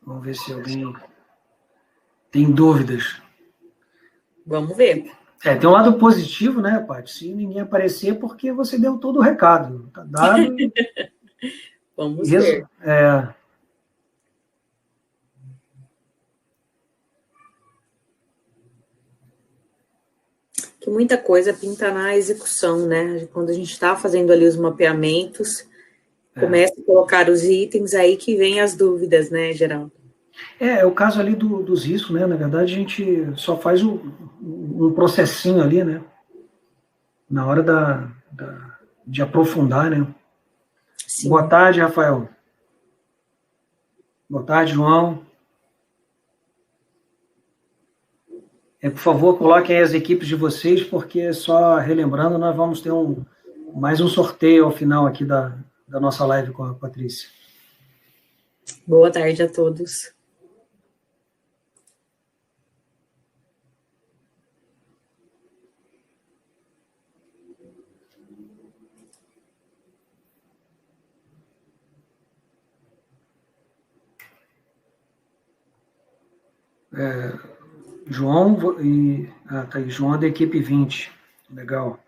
Vamos ver se alguém tem dúvidas. Vamos ver. Tem um lado positivo, né, Paty? Se ninguém aparecer, porque você deu todo o recado. Tá dado. Vamos ver. Que muita coisa pinta na execução, né? Quando a gente está fazendo ali os mapeamentos, começa a colocar os itens, aí que vem as dúvidas, né, Geraldo? É o caso ali dos riscos, né? Na verdade, a gente só faz um processinho ali, né? Na hora de aprofundar, né? Sim. Boa tarde, Rafael. Boa tarde, João. Por favor, coloquem as equipes de vocês, porque só relembrando, nós vamos ter mais um sorteio ao final aqui da nossa live com a Patrícia. Boa tarde a todos. João tá aí, João é da equipe 20. Legal.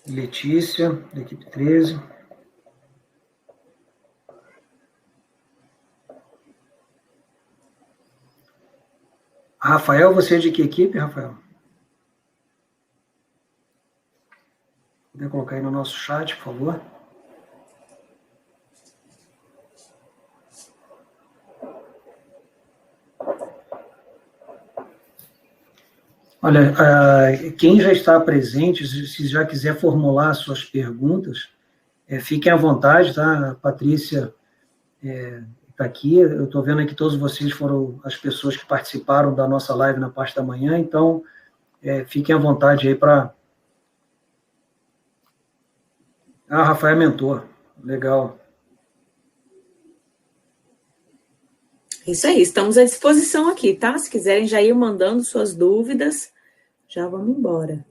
Letícia, da equipe 13. Rafael, você é de que equipe, Rafael? Puder colocar aí no nosso chat, por favor. Olha, quem já está presente, se já quiser formular suas perguntas, fiquem à vontade, tá? A Patrícia está aqui, eu estou vendo que todos vocês foram as pessoas que participaram da nossa live na parte da manhã, então fiquem à vontade aí para... Rafael é mentor, legal. Isso aí, estamos à disposição aqui, tá? Se quiserem já ir mandando suas dúvidas, já vamos embora.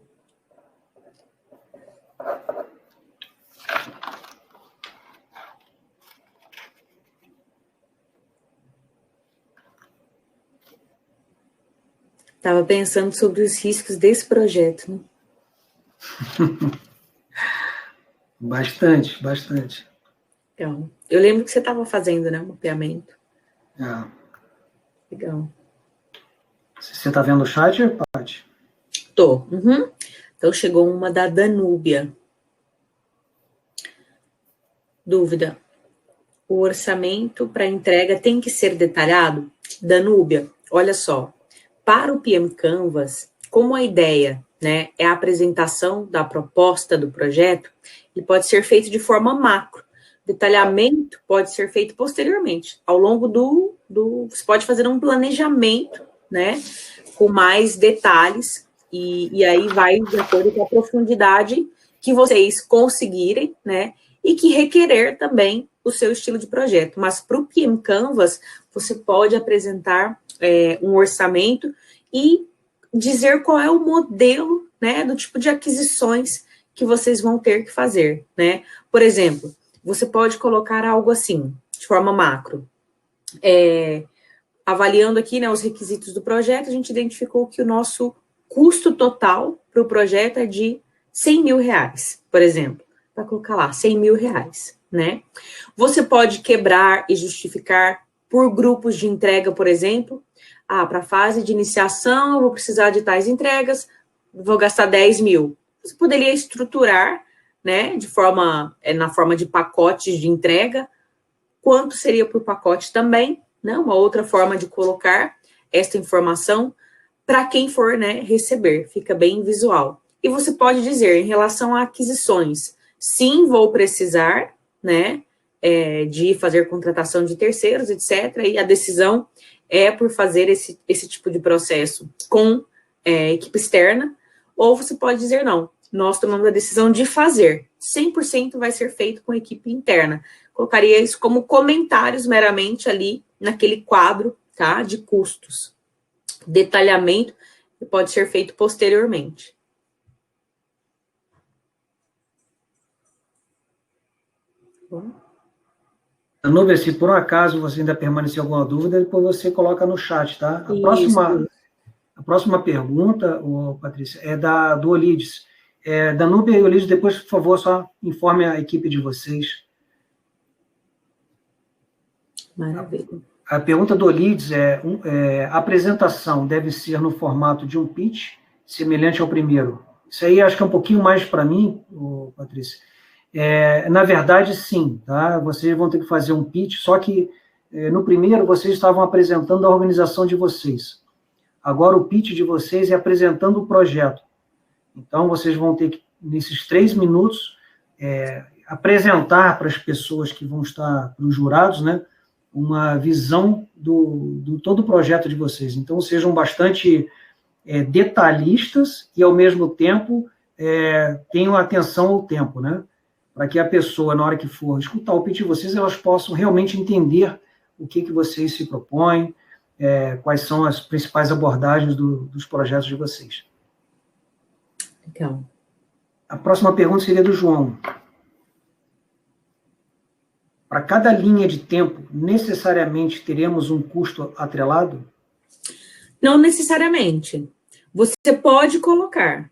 Estava pensando sobre os riscos desse projeto, né? Bastante. Então, eu lembro que você estava fazendo, né, um mapeamento. Legal. Você está vendo o chat, Paty? Tô. Uhum. Então, chegou uma da Danúbia. Dúvida. O orçamento para entrega tem que ser detalhado? Danúbia, olha só. Para o PM Canvas, como a ideia, né, é a apresentação da proposta do projeto, ele pode ser feito de forma macro. Detalhamento pode ser feito posteriormente. Ao longo você pode fazer um planejamento, né, com mais detalhes, e aí vai de acordo com a profundidade que vocês conseguirem, né, e que requerer também o seu estilo de projeto. Mas para o PM Canvas, você pode apresentar um orçamento e dizer qual é o modelo, né, do tipo de aquisições que vocês vão ter que fazer, né? Por exemplo, você pode colocar algo assim, de forma macro. Avaliando aqui, né, os requisitos do projeto, a gente identificou que o nosso custo total para o projeto é de R$100.000, por exemplo. Vai colocar lá, R$100.000, né? Você pode quebrar e justificar por grupos de entrega, por exemplo. Para a fase de iniciação, eu vou precisar de tais entregas, vou gastar 10 mil. Você poderia estruturar, né, na forma de pacotes de entrega, quanto seria por pacote também, né, uma outra forma de colocar esta informação para quem for, né, receber, fica bem visual. E você pode dizer, em relação a aquisições, sim, vou precisar, né, de fazer contratação de terceiros, etc., e a decisão é por fazer esse tipo de processo com equipe externa, ou você pode dizer, não, nós tomamos a decisão de fazer, 100% vai ser feito com equipe interna. Colocaria isso como comentários meramente ali naquele quadro, tá, de custos. Detalhamento pode ser feito posteriormente. Bom. Danúbia, se por um acaso você ainda permanecer alguma dúvida, depois você coloca no chat, tá? A próxima pergunta, Patrícia, é do Olides. Danúbia e Olides, depois, por favor, só informe a equipe de vocês. Maravilha. A pergunta do Olides a apresentação deve ser no formato de um pitch, semelhante ao primeiro. Isso aí acho que é um pouquinho mais para mim, Patrícia. Na verdade, sim, tá? Vocês vão ter que fazer um pitch, só que no primeiro vocês estavam apresentando a organização de vocês. Agora o pitch de vocês é apresentando o projeto. Então, vocês vão ter que, nesses 3 minutos, apresentar para as pessoas que vão estar, para os jurados, né, uma visão do todo o projeto de vocês. Então, sejam bastante detalhistas e, ao mesmo tempo, tenham atenção ao tempo, né? Para que a pessoa, na hora que for escutar o pitch de vocês, elas possam realmente entender o que vocês se propõem, quais são as principais abordagens dos projetos de vocês. Legal. A próxima pergunta seria do João. Para cada linha de tempo, necessariamente teremos um custo atrelado? Não necessariamente. Você pode colocar.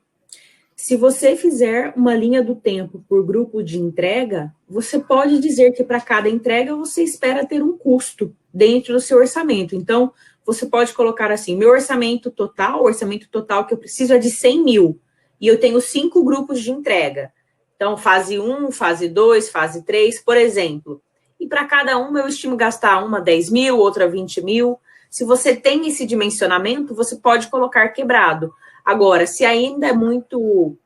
Se você fizer uma linha do tempo por grupo de entrega, você pode dizer que para cada entrega você espera ter um custo dentro do seu orçamento. Então, você pode colocar assim, meu orçamento total que eu preciso é de 100 mil. E eu tenho 5 grupos de entrega. Então, fase 1, fase 2, fase 3, por exemplo. E para cada uma eu estimo gastar uma 10 mil, outra 20 mil. Se você tem esse dimensionamento, você pode colocar quebrado. Agora, se ainda é muito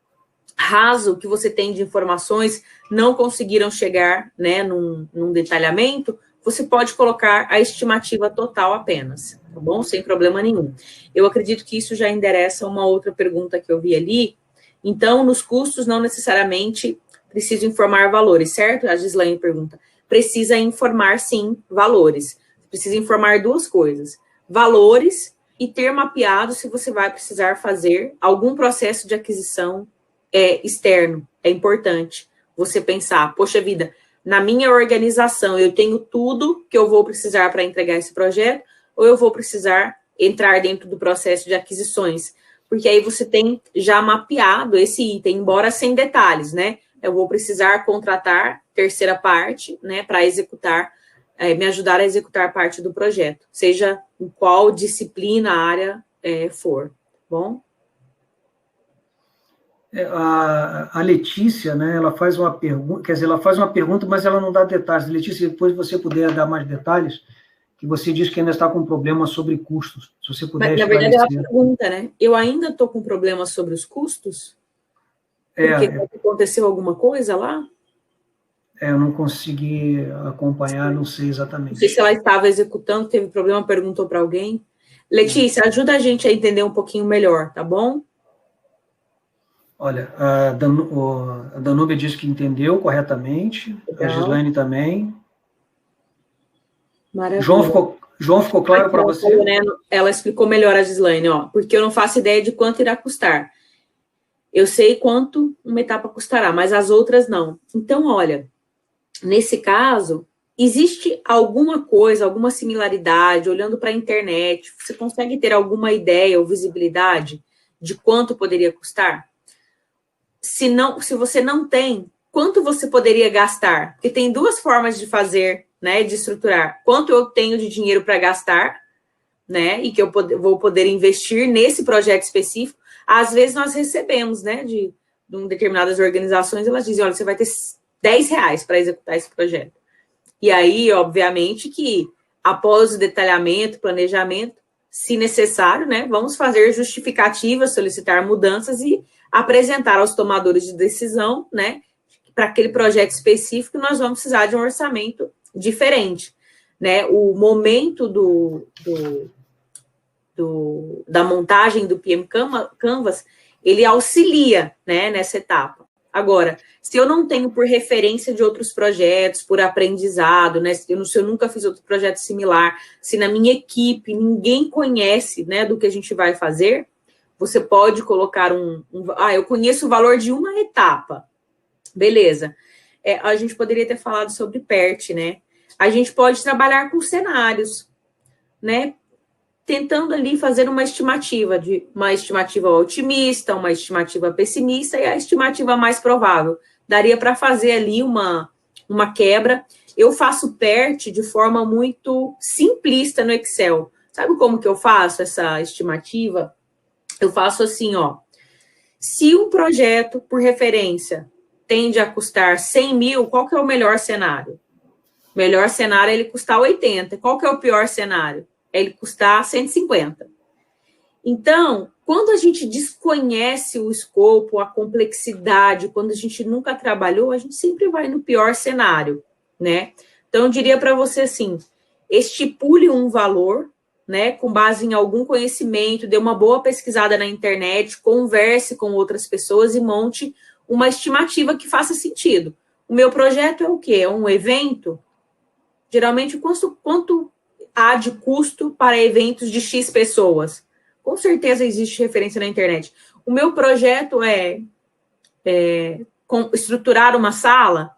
raso que você tem de informações, não conseguiram chegar, né, num detalhamento, você pode colocar a estimativa total apenas, tá bom? Sem problema nenhum. Eu acredito que isso já endereça uma outra pergunta que eu vi ali. Então, nos custos, não necessariamente preciso informar valores, certo? A Gislaine pergunta. Precisa informar, sim, valores. Precisa informar 2 coisas. Valores e ter mapeado se você vai precisar fazer algum processo de aquisição externo. É importante você pensar, poxa vida, na minha organização eu tenho tudo que eu vou precisar para entregar esse projeto, ou eu vou precisar entrar dentro do processo de aquisições, porque aí você tem já mapeado esse item, embora sem detalhes, né? Eu vou precisar contratar terceira parte, né, para executar, me ajudar a executar parte do projeto, seja em qual disciplina, área for, bom? A Letícia, né, ela faz uma pergunta, quer dizer, ela faz uma pergunta, mas ela não dá detalhes. Letícia, depois você puder dar mais detalhes, que você diz que ainda está com problema sobre custos, se você puder esclarecer. Na verdade, ela pergunta, né, eu ainda estou com problema sobre os custos? Porque aconteceu alguma coisa lá? Eu não consegui acompanhar, não sei exatamente. Não sei se ela estava executando, teve problema, perguntou para alguém. Letícia, ajuda a gente a entender um pouquinho melhor, tá bom? Olha, a Danúbia disse que entendeu corretamente, legal. A Gislaine também. Maravilha. João ficou claro para você? Né? Ela explicou melhor a Gislaine, porque eu não faço ideia de quanto irá custar. Eu sei quanto uma etapa custará, mas as outras não. Então, olha, nesse caso, existe alguma coisa, alguma similaridade, olhando para a internet, você consegue ter alguma ideia ou visibilidade de quanto poderia custar? Se você não tem, quanto você poderia gastar? Porque tem 2 formas de fazer, né, de estruturar. Quanto eu tenho de dinheiro para gastar, né, e que eu vou poder investir nesse projeto específico. Às vezes nós recebemos, né, de determinadas organizações, elas dizem, olha, você vai ter R$10 para executar esse projeto. E aí, obviamente, que após o detalhamento, planejamento, se necessário, né, vamos fazer justificativas, solicitar mudanças e apresentar aos tomadores de decisão, né, para aquele projeto específico, nós vamos precisar de um orçamento diferente, né, o momento da montagem do PM Canvas, ele auxilia, né, nessa etapa. Agora, se eu não tenho por referência de outros projetos, por aprendizado, né, se eu nunca fiz outro projeto similar, se na minha equipe ninguém conhece, né, do que a gente vai fazer, você pode colocar eu conheço o valor de uma etapa. Beleza. a gente poderia ter falado sobre PERT, né? A gente pode trabalhar com cenários, né? Tentando ali fazer uma estimativa otimista, uma estimativa pessimista e a estimativa mais provável. Daria para fazer ali uma quebra. Eu faço PERT de forma muito simplista no Excel. Sabe como que eu faço essa estimativa? Eu faço assim, ó. Se um projeto, por referência, tende a custar 100 mil, qual que é o melhor cenário? O melhor cenário é ele custar 80. Qual que é o pior cenário? É ele custar 150. Então, quando a gente desconhece o escopo, a complexidade, quando a gente nunca trabalhou, a gente sempre vai no pior cenário, né? Então, eu diria para você assim, estipule um valor, né, com base em algum conhecimento, dê uma boa pesquisada na internet, converse com outras pessoas e monte uma estimativa que faça sentido. O meu projeto é o quê? É um evento? Geralmente, quanto há de custo para eventos de X pessoas? Com certeza existe referência na internet. O meu projeto é estruturar uma sala.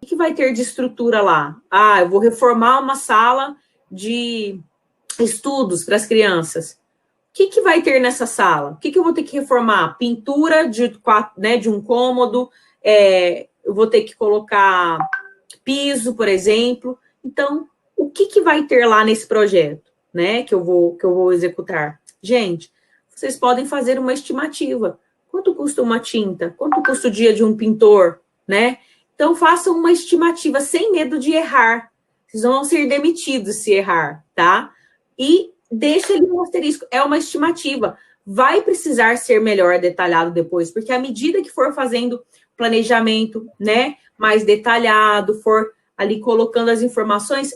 O que vai ter de estrutura lá? Eu vou reformar uma sala de estudos para as crianças. O que vai ter nessa sala? O que eu vou ter que reformar? Pintura de um cômodo, eu vou ter que colocar piso, por exemplo. Então, o que vai ter lá nesse projeto, né, que eu vou executar? Gente, vocês podem fazer uma estimativa. Quanto custa uma tinta? Quanto custa o dia de um pintor, né? Então, façam uma estimativa sem medo de errar. Vocês vão ser demitidos se errar, tá? E deixa ali um asterisco. É uma estimativa. Vai precisar ser melhor detalhado depois, porque à medida que for fazendo planejamento, né, mais detalhado, for ali colocando as informações,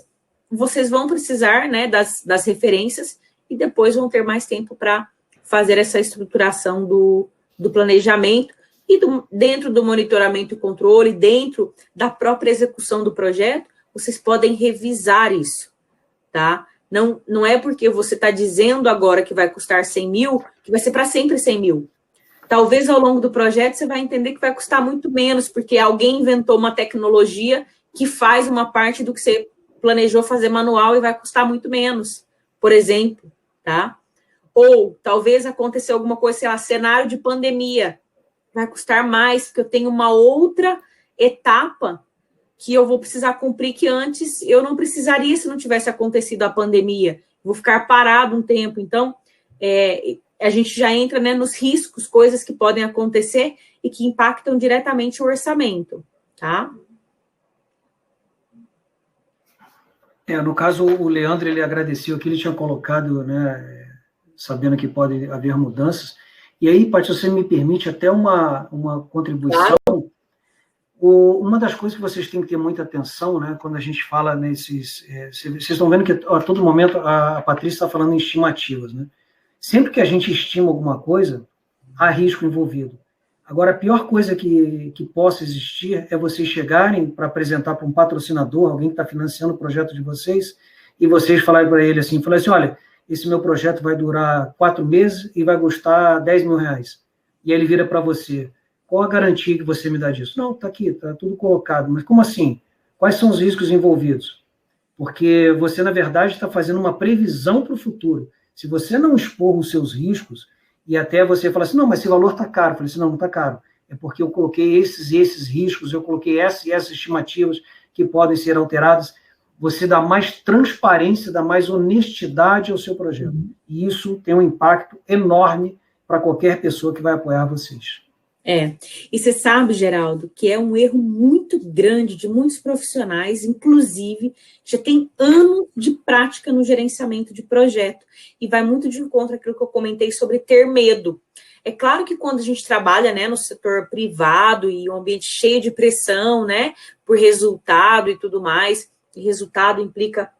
vocês vão precisar, né, das referências e depois vão ter mais tempo para fazer essa estruturação do planejamento e dentro do monitoramento e controle, dentro da própria execução do projeto, vocês podem revisar isso, tá? Não é porque você está dizendo agora que vai custar 100 mil, que vai ser para sempre 100 mil. Talvez ao longo do projeto você vai entender que vai custar muito menos, porque alguém inventou uma tecnologia que faz uma parte do que você planejou fazer manual e vai custar muito menos, por exemplo, tá? Ou talvez aconteceu alguma coisa, sei lá, cenário de pandemia, vai custar mais, porque eu tenho uma outra etapa que eu vou precisar cumprir que antes eu não precisaria se não tivesse acontecido a pandemia. Vou ficar parado um tempo. Então, a gente já entra, né, nos riscos, coisas que podem acontecer e que impactam diretamente o orçamento, tá? No caso, o Leandro, ele agradeceu aqui, ele tinha colocado, né, sabendo que pode haver mudanças. E aí, Paty, se você me permite até uma contribuição, claro. Uma das coisas que vocês têm que ter muita atenção, né, quando a gente fala nesses... vocês estão vendo que a todo momento a Patrícia está falando em estimativas, né? Sempre que a gente estima alguma coisa, há risco envolvido. Agora, a pior coisa que possa existir é vocês chegarem para apresentar para um patrocinador, alguém que está financiando o projeto de vocês, e vocês falarem para ele assim, olha, esse meu projeto vai durar 4 meses e vai custar 10 mil reais. E aí ele vira para você, qual a garantia que você me dá disso? Não, está aqui, está tudo colocado. Mas como assim? Quais são os riscos envolvidos? Porque você, na verdade, está fazendo uma previsão para o futuro. Se você não expor os seus riscos, e até você fala assim, não, mas esse valor está caro. Eu falei assim, não está caro. É porque eu coloquei esses e esses riscos, eu coloquei essas e essas estimativas que podem ser alteradas. Você dá mais transparência, dá mais honestidade ao seu projeto. E isso tem um impacto enorme para qualquer pessoa que vai apoiar vocês. E você sabe, Geraldo, que é um erro muito grande de muitos profissionais, inclusive, já tem anos de prática no gerenciamento de projeto, e vai muito de encontro àquilo que eu comentei sobre ter medo. É claro que quando a gente trabalha, né, no setor privado e um ambiente cheio de pressão, né, por resultado e tudo mais, e resultado implica...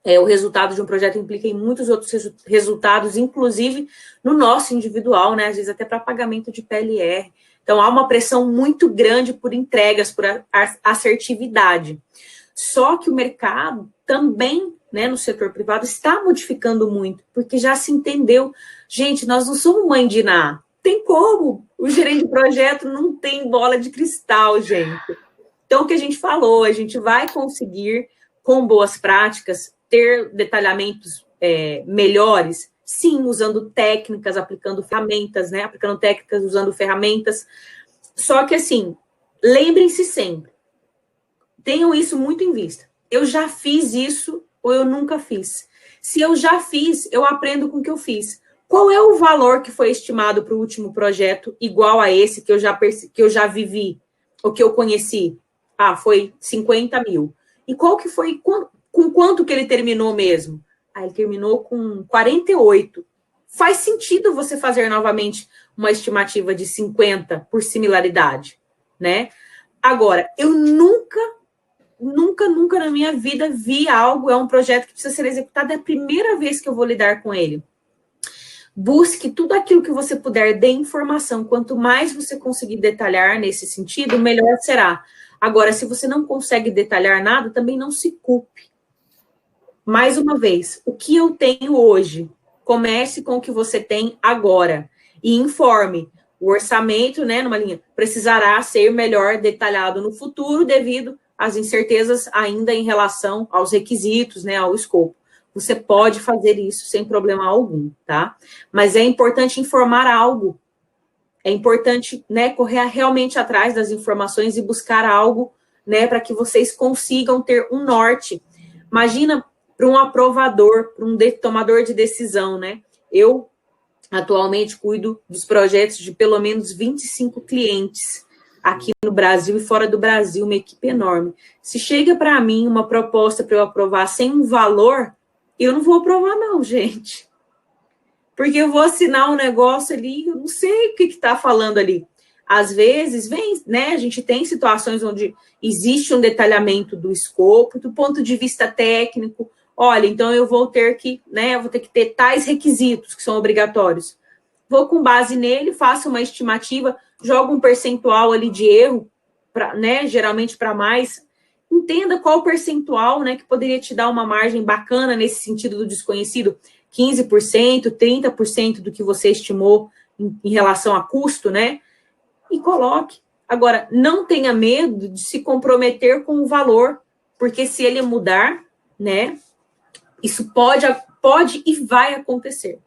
o resultado de um projeto implica em muitos outros resultados, inclusive no nosso individual, né? Às vezes até para pagamento de PLR. Então, há uma pressão muito grande por entregas, por assertividade. Só que o mercado também, né, no setor privado, está modificando muito, porque já se entendeu. Gente, nós não somos mãe de Ná. Tem como? O gerente de projeto não tem bola de cristal, gente. Então, o que a gente falou, a gente vai conseguir, com boas práticas, ter detalhamentos melhores, sim, usando técnicas, aplicando ferramentas, né? Aplicando técnicas, usando ferramentas. Só que, assim, lembrem-se sempre, tenham isso muito em vista. Eu já fiz isso ou eu nunca fiz? Se eu já fiz, eu aprendo com o que eu fiz. Qual é o valor que foi estimado para o último projeto igual a esse que eu já vivi, ou que eu conheci? Ah, foi 50 mil. E qual que foi, com quanto que ele terminou mesmo? Ah, ele terminou com 48. Faz sentido você fazer novamente uma estimativa de 50 por similaridade, né? Agora, eu nunca na minha vida vi algo, é um projeto que precisa ser executado, é a primeira vez que eu vou lidar com ele. Busque tudo aquilo que você puder, dê informação. Quanto mais você conseguir detalhar nesse sentido, melhor será. Agora, se você não consegue detalhar nada, também não se culpe. Mais uma vez, o que eu tenho hoje? Comece com o que você tem agora. E informe. O orçamento, né, numa linha, precisará ser melhor detalhado no futuro devido às incertezas ainda em relação aos requisitos, né, ao escopo. Você pode fazer isso sem problema algum, tá? Mas é importante informar algo. É importante, né, correr realmente atrás das informações e buscar algo, né, para que vocês consigam ter um norte. Imagina para um aprovador, para um tomador de decisão, né? Eu, atualmente, cuido dos projetos de pelo menos 25 clientes aqui no Brasil e fora do Brasil, uma equipe enorme. Se chega para mim uma proposta para eu aprovar sem um valor, eu não vou aprovar, não, gente. Porque eu vou assinar um negócio ali, eu não sei o que está falando ali. Às vezes, vem, né? A gente tem situações onde existe um detalhamento do escopo, do ponto de vista técnico. Olha, então eu vou ter que, né? Eu vou ter que ter tais requisitos que são obrigatórios. Vou com base nele, faço uma estimativa, jogo um percentual ali de erro, né? Geralmente para mais. Entenda qual o percentual, né, que poderia te dar uma margem bacana nesse sentido do desconhecido, 15%, 30% do que você estimou em relação a custo, né? E coloque. Agora, não tenha medo de se comprometer com o valor, porque se ele mudar, né, isso pode e vai acontecer.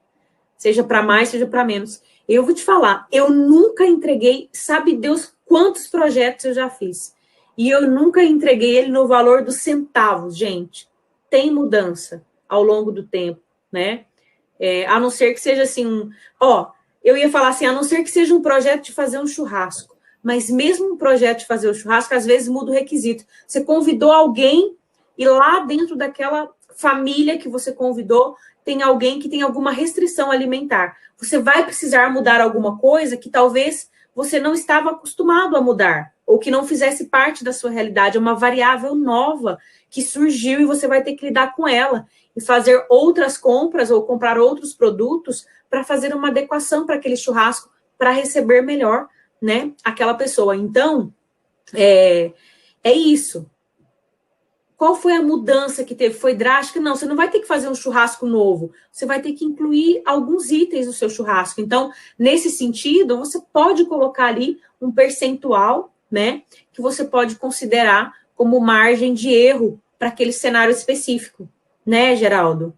Seja para mais, seja para menos. Eu vou te falar, eu nunca entreguei, sabe Deus quantos projetos eu já fiz. E eu nunca entreguei ele no valor dos centavos, gente. Tem mudança ao longo do tempo, né? A não ser que seja assim, eu ia falar assim, a não ser que seja um projeto de fazer um churrasco. Mas mesmo um projeto de fazer o churrasco, às vezes muda o requisito. Você convidou alguém e lá dentro daquela família que você convidou, tem alguém que tem alguma restrição alimentar. Você vai precisar mudar alguma coisa que talvez você não estava acostumado a mudar, ou que não fizesse parte da sua realidade, é uma variável nova que surgiu e você vai ter que lidar com ela e fazer outras compras ou comprar outros produtos para fazer uma adequação para aquele churrasco, para receber melhor, né, aquela pessoa. Então, é isso. Qual foi a mudança que teve? Foi drástica? Não, você não vai ter que fazer um churrasco novo. Você vai ter que incluir alguns itens no seu churrasco. Então, nesse sentido, você pode colocar ali um percentual, né, que você pode considerar como margem de erro para aquele cenário específico, né, Geraldo?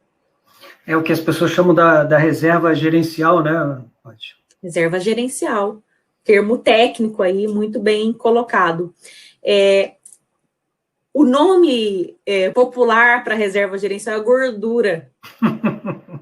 É o que as pessoas chamam da reserva gerencial, né, Paty? Reserva gerencial. Termo técnico aí, muito bem colocado. O nome popular para reserva gerencial é gordura.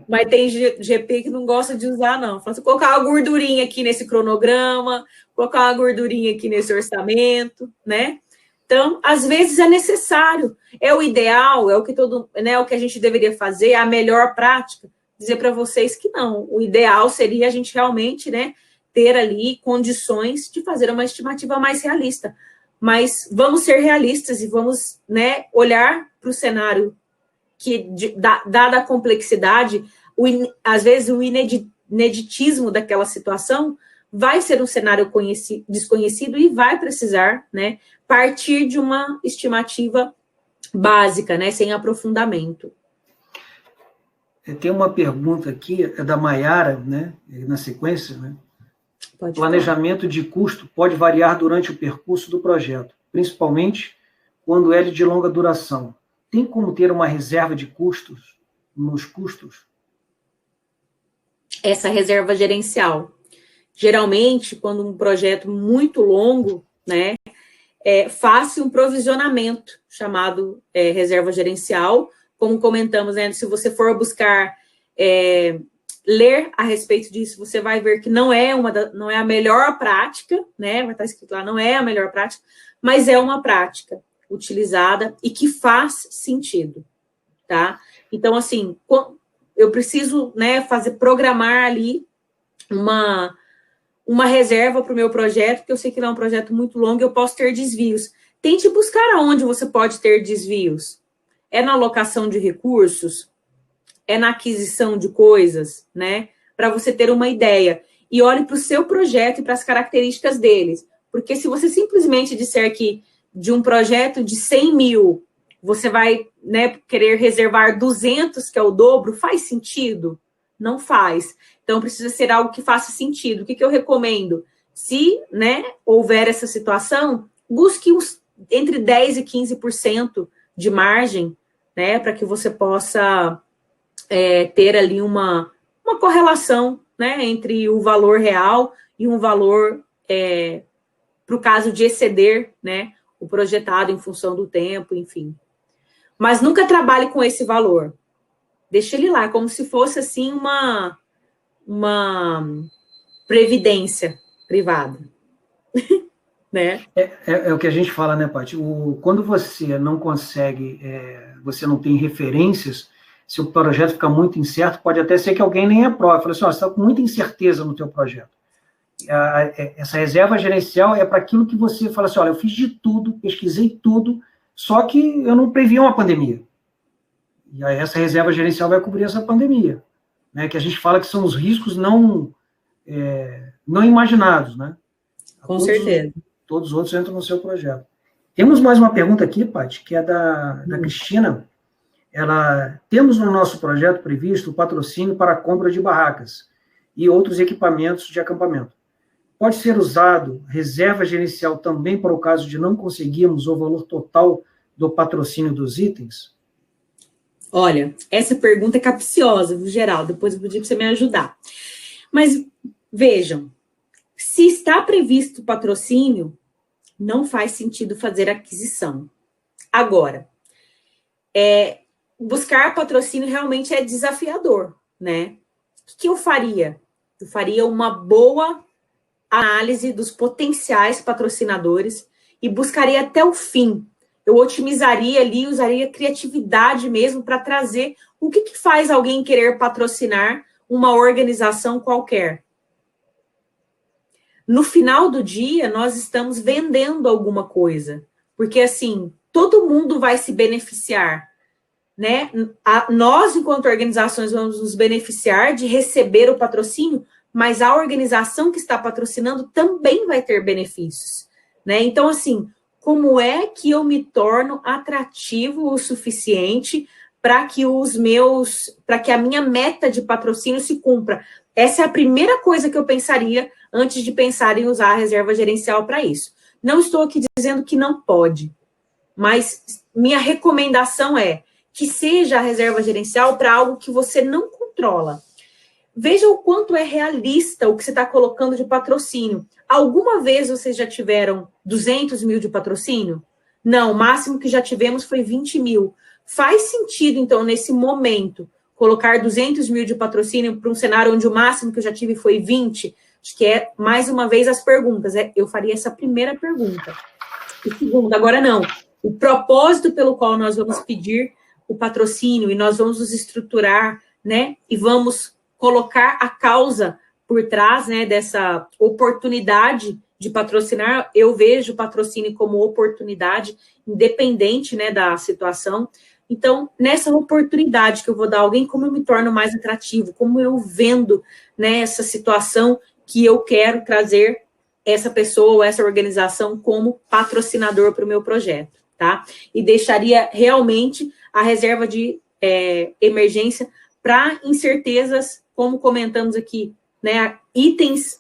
Mas tem GP que não gosta de usar, não. Fala assim, colocar uma gordurinha aqui nesse cronograma, colocar uma gordurinha aqui nesse orçamento, né? Então, às vezes é necessário. É o ideal, é o que o que a gente deveria fazer, é a melhor prática. Dizer para vocês que não. O ideal seria a gente realmente, né, ter ali condições de fazer uma estimativa mais realista. Mas vamos ser realistas e vamos, né, olhar para o cenário que, dada a complexidade, às vezes o ineditismo daquela situação vai ser um cenário desconhecido e vai precisar, né, partir de uma estimativa básica, né, sem aprofundamento. Tem uma pergunta aqui, é da Maiara, né, na sequência, né? Planejamento de custo pode variar durante o percurso do projeto. principalmente quando é de longa duração. Tem como ter uma reserva de custos nos custos? Essa reserva gerencial. Geralmente, quando um projeto muito longo, né, faz-se um provisionamento chamado reserva gerencial. Como comentamos, né, se você for buscar ler a respeito disso, você vai ver que não é a melhor prática, né? Vai estar escrito lá, não é a melhor prática, mas é uma prática utilizada e que faz sentido, tá? Então, assim, eu preciso, né, programar ali uma reserva para o meu projeto, porque eu sei que não é um projeto muito longo e eu posso ter desvios. Tente buscar aonde você pode ter desvios. É na alocação de recursos? É na aquisição de coisas, né? Para você ter uma ideia. E olhe para o seu projeto e para as características deles. Porque se você simplesmente disser que de um projeto de 100 mil, você vai, né, querer reservar 200, que é o dobro, faz sentido? Não faz. Então, precisa ser algo que faça sentido. O que eu recomendo? Se, né, houver essa situação, busque entre 10% e 15% de margem, né, para que você possa ter ali uma correlação, né, entre o valor real e um valor para o caso de exceder, né, o projetado em função do tempo, enfim. Mas nunca trabalhe com esse valor. Deixa ele lá, como se fosse, assim, uma previdência privada. Né? É o que a gente fala, né, Paty? Quando você não consegue, você não tem referências, se o projeto fica muito incerto, pode até ser que alguém nem aprove. Fala assim, você está com muita incerteza no teu projeto. Essa reserva gerencial é para aquilo que você fala assim, olha, eu fiz de tudo, pesquisei tudo, só que eu não previ uma pandemia. E aí essa reserva gerencial vai cobrir essa pandemia, né? Que a gente fala que são os riscos não imaginados, né? Com certeza. Todos os outros entram no seu projeto. Temos mais uma pergunta aqui, Paty, que é da Cristina. Temos no nosso projeto previsto o patrocínio para a compra de barracas e outros equipamentos de acampamento. Pode ser usado reserva gerencial também para o caso de não conseguirmos o valor total do patrocínio dos itens? Olha, essa pergunta é capciosa, no geral, depois eu vou pedir para você me ajudar. Mas, vejam, se está previsto o patrocínio, não faz sentido fazer aquisição. Agora, buscar patrocínio realmente é desafiador, né? O que eu faria? Eu faria uma boa análise dos potenciais patrocinadores e buscaria até o fim. Eu otimizaria ali, usaria criatividade mesmo para trazer o que faz alguém querer patrocinar uma organização qualquer. No final do dia, nós estamos vendendo alguma coisa, porque assim, todo mundo vai se beneficiar, né? Nós, enquanto organizações, vamos nos beneficiar de receber o patrocínio, mas a organização que está patrocinando também vai ter benefícios, né? Então, assim, como é que eu me torno atrativo o suficiente para que a minha meta de patrocínio se cumpra? Essa é a primeira coisa que eu pensaria antes de pensar em usar a reserva gerencial para isso. Não estou aqui dizendo que não pode, mas minha recomendação é que seja a reserva gerencial para algo que você não controla. Veja o quanto é realista o que você está colocando de patrocínio. Alguma vez vocês já tiveram 200 mil de patrocínio? Não, o máximo que já tivemos foi 20 mil. Faz sentido, então, nesse momento, colocar 200 mil de patrocínio para um cenário onde o máximo que eu já tive foi 20? Acho que é, mais uma vez, as perguntas. Eu faria essa primeira pergunta. E segunda, agora não. O propósito pelo qual nós vamos pedir o patrocínio e nós vamos nos estruturar, né? E vamos colocar a causa por trás, né, dessa oportunidade de patrocinar. Eu vejo o patrocínio como oportunidade, independente, né, da situação. Então, nessa oportunidade que eu vou dar a alguém, como eu me torno mais atrativo, como eu vendo, né, essa situação que eu quero trazer essa pessoa ou essa organização como patrocinador para o meu projeto, tá? E deixaria realmente a reserva de emergência para incertezas, como comentamos aqui, né, itens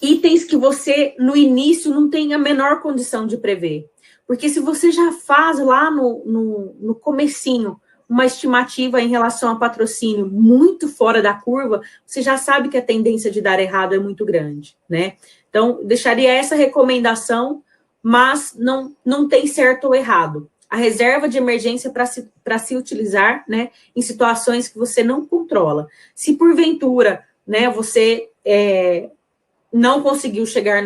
itens que você, no início, não tem a menor condição de prever. Porque se você já faz lá no comecinho uma estimativa em relação a patrocínio muito fora da curva, você já sabe que a tendência de dar errado é muito grande, né? Então, deixaria essa recomendação, mas não tem certo ou errado. A reserva de emergência para se utilizar, né, em situações que você não controla. Se porventura, né, você não conseguiu chegar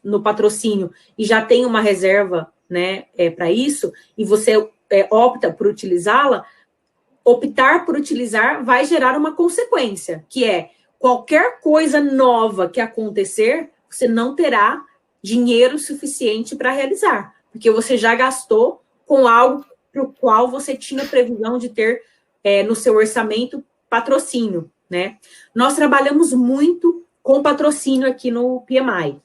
no patrocínio e já tem uma reserva, né, para isso, e você opta por utilizá-la, optar por utilizar vai gerar uma consequência, que é qualquer coisa nova que acontecer, você não terá dinheiro suficiente para realizar, porque você já gastou com algo para o qual você tinha previsão de ter no seu orçamento patrocínio, né? Nós trabalhamos muito com patrocínio aqui no PMI.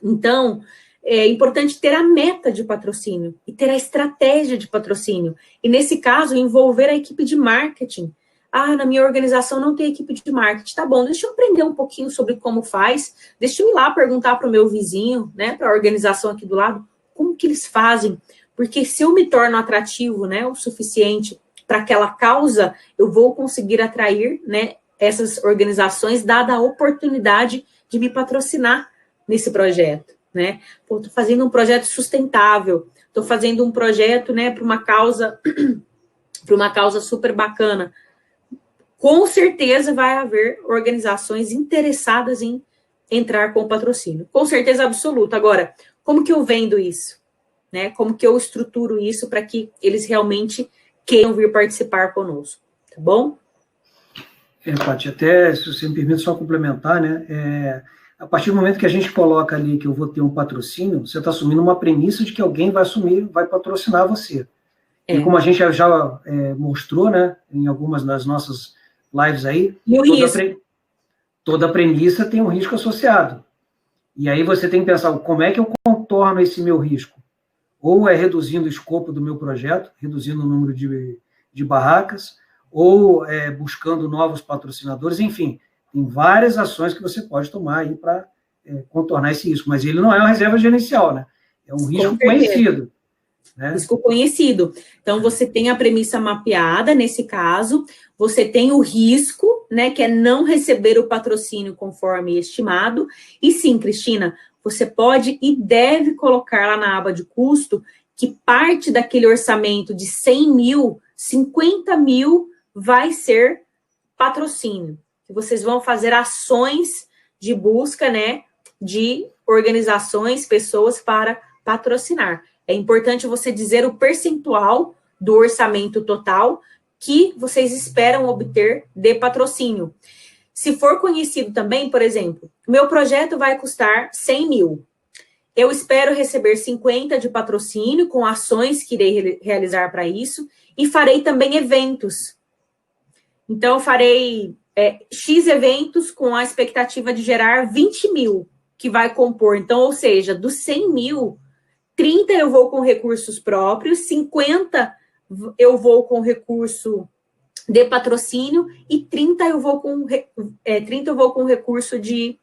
Então, é importante ter a meta de patrocínio e ter a estratégia de patrocínio. E, nesse caso, envolver a equipe de marketing. Ah, na minha organização não tem equipe de marketing. Tá bom, deixa eu aprender um pouquinho sobre como faz. Deixa eu ir lá perguntar para o meu vizinho, né, para a organização aqui do lado, como que eles fazem. Porque se eu me torno atrativo, né, o suficiente para aquela causa, eu vou conseguir atrair, né, essas organizações, dada a oportunidade de me patrocinar nesse projeto, né? Estou fazendo um projeto sustentável, estou fazendo um projeto, né, para uma causa super bacana. Com certeza vai haver organizações interessadas em entrar com patrocínio. Com certeza absoluta. Agora, como que eu vendo isso? Né? Como que eu estruturo isso para que eles realmente queiram vir participar conosco? Tá bom? Paty, até, se você me permite só complementar, né? A partir do momento que a gente coloca ali que eu vou ter um patrocínio, você está assumindo uma premissa de que alguém vai assumir, vai patrocinar você. E como a gente já mostrou, né, em algumas das nossas lives aí, toda premissa tem um risco associado. E aí você tem que pensar, como é que eu contorno esse meu risco? Ou é reduzindo o escopo do meu projeto, reduzindo o número de barracas, ou buscando novos patrocinadores, enfim, tem várias ações que você pode tomar aí para contornar esse risco, mas ele não é uma reserva gerencial, né? É um risco conhecido. Né? Risco conhecido. Então, você tem a premissa mapeada, nesse caso, você tem o risco, né, que é não receber o patrocínio conforme estimado, e sim, Cristina, você pode e deve colocar lá na aba de custo que parte daquele orçamento de 100 mil, 50 mil vai ser patrocínio. Que vocês vão fazer ações de busca, né, de organizações, pessoas para patrocinar. É importante você dizer o percentual do orçamento total que vocês esperam obter de patrocínio. Se for conhecido também, por exemplo, meu projeto vai custar 100 mil. Eu espero receber 50 de patrocínio com ações que irei realizar para isso e farei também eventos. Então, eu farei X eventos com a expectativa de gerar 20 mil, que vai compor. Então, ou seja, dos 100 mil, 30 eu vou com recursos próprios, 50 eu vou com recurso de patrocínio e 30 eu vou com, 30 eu vou com recurso de...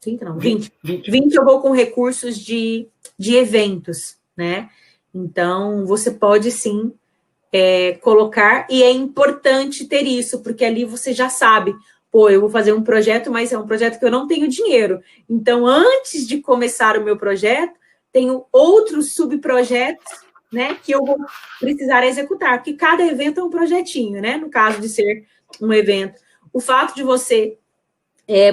30 não, 20 eu vou com recursos de eventos, né? Então, você pode sim colocar, e é importante ter isso, porque ali você já sabe, pô, eu vou fazer um projeto, mas é um projeto que eu não tenho dinheiro. Então, antes de começar o meu projeto, tenho outros subprojetos, né, que eu vou precisar executar, porque cada evento é um projetinho, né, no caso de ser um evento. O fato de você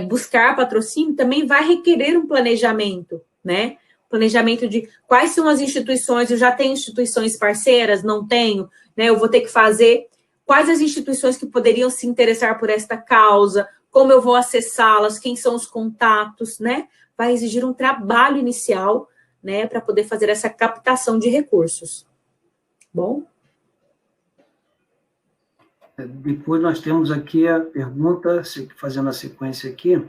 buscar patrocínio também vai requerer um planejamento, né, planejamento de quais são as instituições, eu já tenho instituições parceiras, não tenho, né, eu vou ter que fazer quais as instituições que poderiam se interessar por esta causa, como eu vou acessá-las, quem são os contatos, né, vai exigir um trabalho inicial, né, para poder fazer essa captação de recursos. Bom? Depois nós temos aqui a pergunta, fazendo a sequência aqui.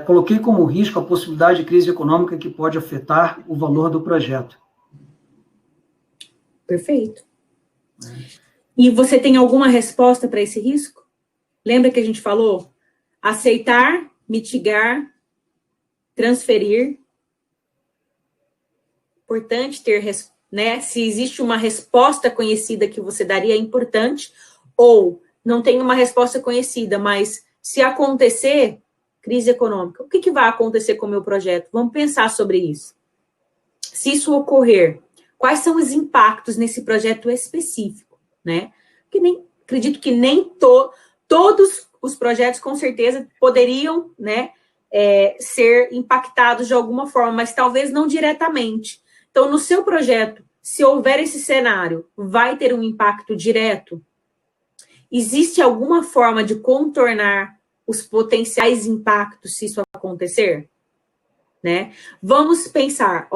Coloquei como risco a possibilidade de crise econômica que pode afetar o valor do projeto. Perfeito. E você tem alguma resposta para esse risco? Lembra que a gente falou? Aceitar, mitigar, transferir. Importante ter, né? Se existe uma resposta conhecida que você daria, é importante. Ou não tem uma resposta conhecida, mas se acontecer, crise econômica, o que vai acontecer com o meu projeto? Vamos pensar sobre isso. Se isso ocorrer, quais são os impactos nesse projeto específico, né? Acredito que nem todos os projetos, com certeza, poderiam, né, ser impactados de alguma forma, mas talvez não diretamente. Então, no seu projeto, se houver esse cenário, vai ter um impacto direto? Existe alguma forma de contornar os potenciais impactos se isso acontecer? Né? Vamos pensar,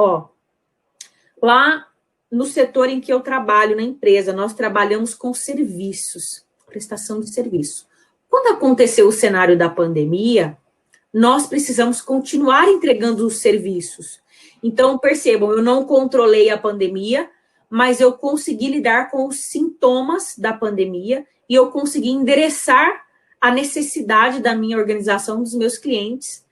lá no setor em que eu trabalho, na empresa, nós trabalhamos com serviços, prestação de serviço. Quando aconteceu o cenário da pandemia, nós precisamos continuar entregando os serviços. Então, percebam, eu não controlei a pandemia, mas eu consegui lidar com os sintomas da pandemia e eu consegui endereçar a necessidade da minha organização, dos meus clientes,